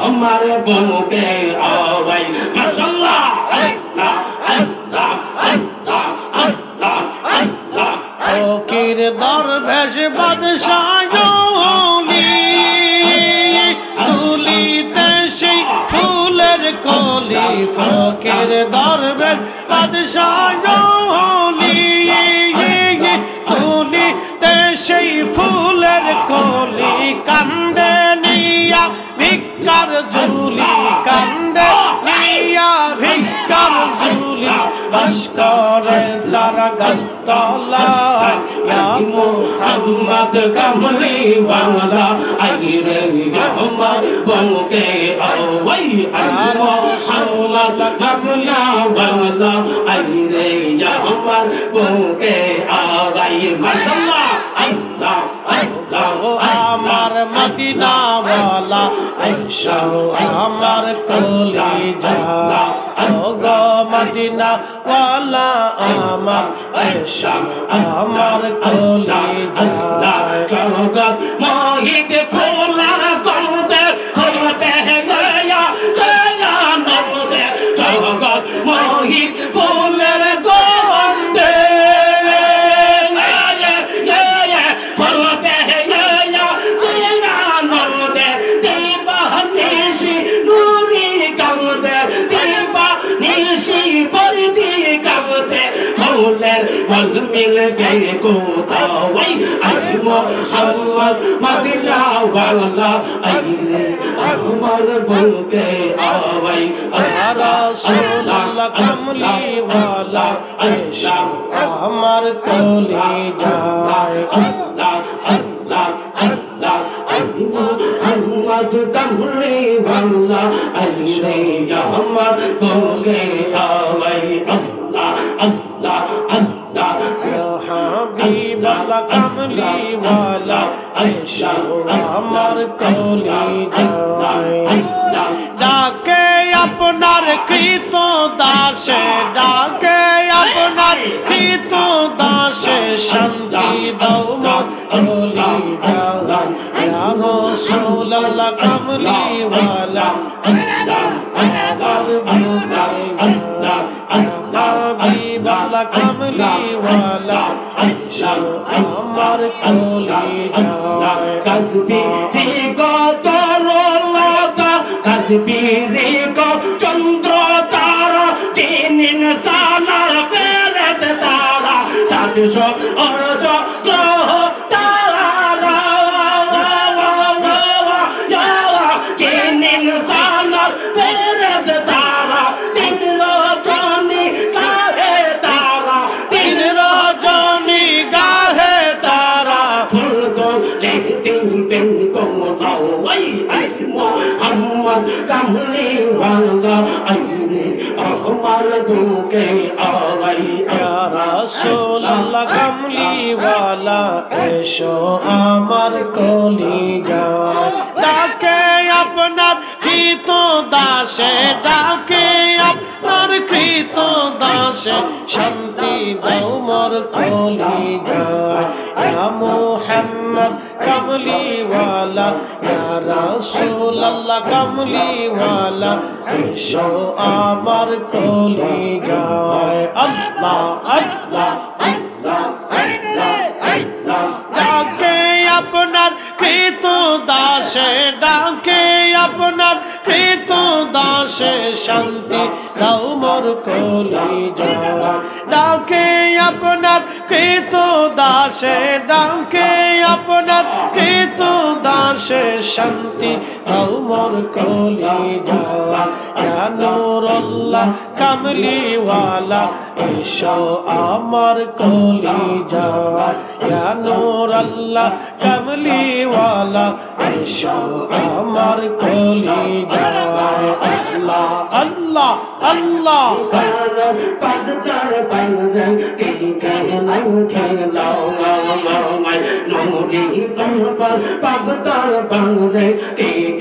আমার বুকে আওয়াই মাশাআল্লাহ আল্লাহ আল্লাহ আল্লাহ আল্লাহ আল্লাহ ফকির দরবেশ বাদশাহ তুলিতে সেই ফুলের কলি ফকির দরবেশ বাদশাহ তুলিতে সেই ফুলের কলি কান্দে নিয়া ভিক্ষার ঝুলি কান্দে নিয়া ভিক্ষার ঝুলি বাস করে তারা গাছতলায় ইয়া মুহাম্মদ কামলি ওয়ালা আই রে আমার বুকে আওয়াই আর রাসূল কামলা ওয়ালা আই রে আমার বুকে আওয়াই মাশাআল্লাহ আল্লাহ আল্লাহ আমার মদিনা ওয়ালা আয়েশা আমার কলিজা ও গো মদিনা ওয়ালা আমার আয়েশা আমার কলিজা জগৎ মোহিত ফুলার কলতে হতে গয়া চয়া নদে জগৎ মোহিত ফুলের গন্ধে ফুলের মল মিল গে কোথায় আই মোহাম্মদ মদিনা ওয়ালা আইলে আমার বুকে আওয়াই ইয়া রাসূলুল্লাহ কামলি ওয়ালা এসো আমার কলিজায় আল্লাহ আল্লাহ আল্লাহ মোহাম্মদ কামলি ওয়ালা আইলে আমার বুকে আওয়াই আল্লাহ আল্লাহ আল্লাহ ইয়া হাবিবাল্লাহ কামলি ওয়ালা এসো আমার কলিজায় ডাকে আপনার কৃত দাসে ডাকে আপনার কৃত দাসে শান্তি দাও মোর কলিজায় ইয়া রাসূলুল্লাহ কামলি ওয়ালা আমার বুকে হাবিবাল্লাহ কামলি ওয়ালা এসো আমার কলিজায় কাশ্মীরি গতরলতা কাশ্মীরি চন্দ্র তারা চিনিন সালার ফেরেস তারা চারশো অর্জ গ্রহ তারা চিনিন সালার ফেরেস তারা তিন রজনী গাহে তারা তিন রজনী গাহে তারা ফুল তোলে তিন বেন কোমলাওয়াই আই মোহাম্মদ কামলি ওয়ালা আইলে আমার বুকে আওয়াই ইয়া রাসূলুল্লাহ কামলি ওয়ালা এসো আমার কলিজায় ডাকে আপনার কৃত দাসে ডাকে আপনার কৃত দাসে শান্তি দাও মোর কলিজায় ইয়া মুহাম্মদ কামলি ওয়ালা ইয়া রাসূলুল্লাহ কামলি ওয়ালা এসো আমার কলিজায় আল্লাহ আল্লাহ ডাকে আপনার কৃত দাসে ডাকে আপনার কৃত দাসে শান্তি দাও মোর কলিজায় ডাকে আপনার কৃত দাসে ডাকে আপনার কৃত দাসে শান্তি দাও মোর কলিজায় ইয়া নূরুল্লাহ কামলি ওয়ালা এসো আমার কলিজায় ইয়া নূরুল্লাহ কামলি ওয়ালা এসো আমার কলিজায় আল্লাহ আল্লাহ আল্লাহ পাগতার পাগরে খেলাও খেলাও মাই নুরি পাগল পাগতার পাগরে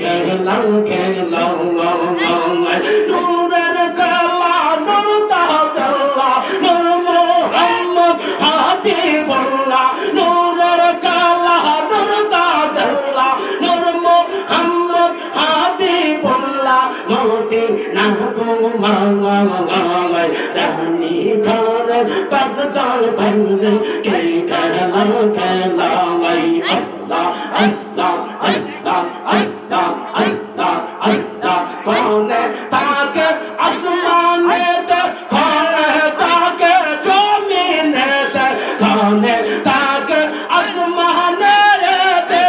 খেলাও খেলাও মাই নুরের কালা নুর তাহতাল্লা নুর মুহাম্মদ হাবিবুল্লাহ নুরের কালা নুর তাহতাল্লা নুর মুহাম্মদ হাবিবুল্লাহ মদিনা মাওলাই রানী ঘরে পাগতার পাগরে খেলাও খেলাওয়াই আল্লাহ আল্লাহ আল্লাহ আল্লাহ আল্লাহ আল্লাহ কোনে তাকে আসমানেতে কোনে তাকে জমিনেতে কোনে তাকে আসমানেতে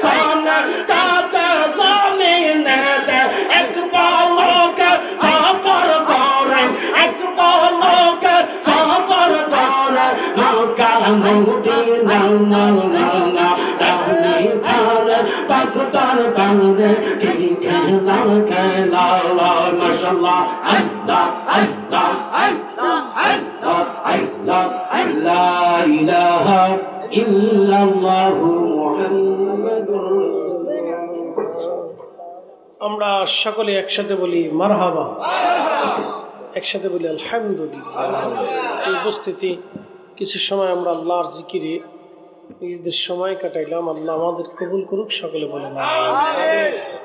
কোনে তাকে জমিনেতে এক পলকে সফর করে এক পলকে সফর করে মক্কা মদিনা মদিনা রানী ঘরে পাগতার পাগরে খেলাও খেলাও মাশাআল্লাহ আল্লাহ আল্লাহ আল্লাহ আল্লাহ আল্লাহ লা ইলাহা ইল্লাল্লাহু মুহাম্মাদুর আমরা সকলে একসাথে বলি মারহাবা একসাথে বলি আলহামদুলিল্লাহ এই উপস্থিতি কিছু সময় আমরা আল্লাহর জিকিরে নিজেদের সময় কাটাইলাম আল্লাহ আমাদের কবুল করুক সকলে বলেন আমিন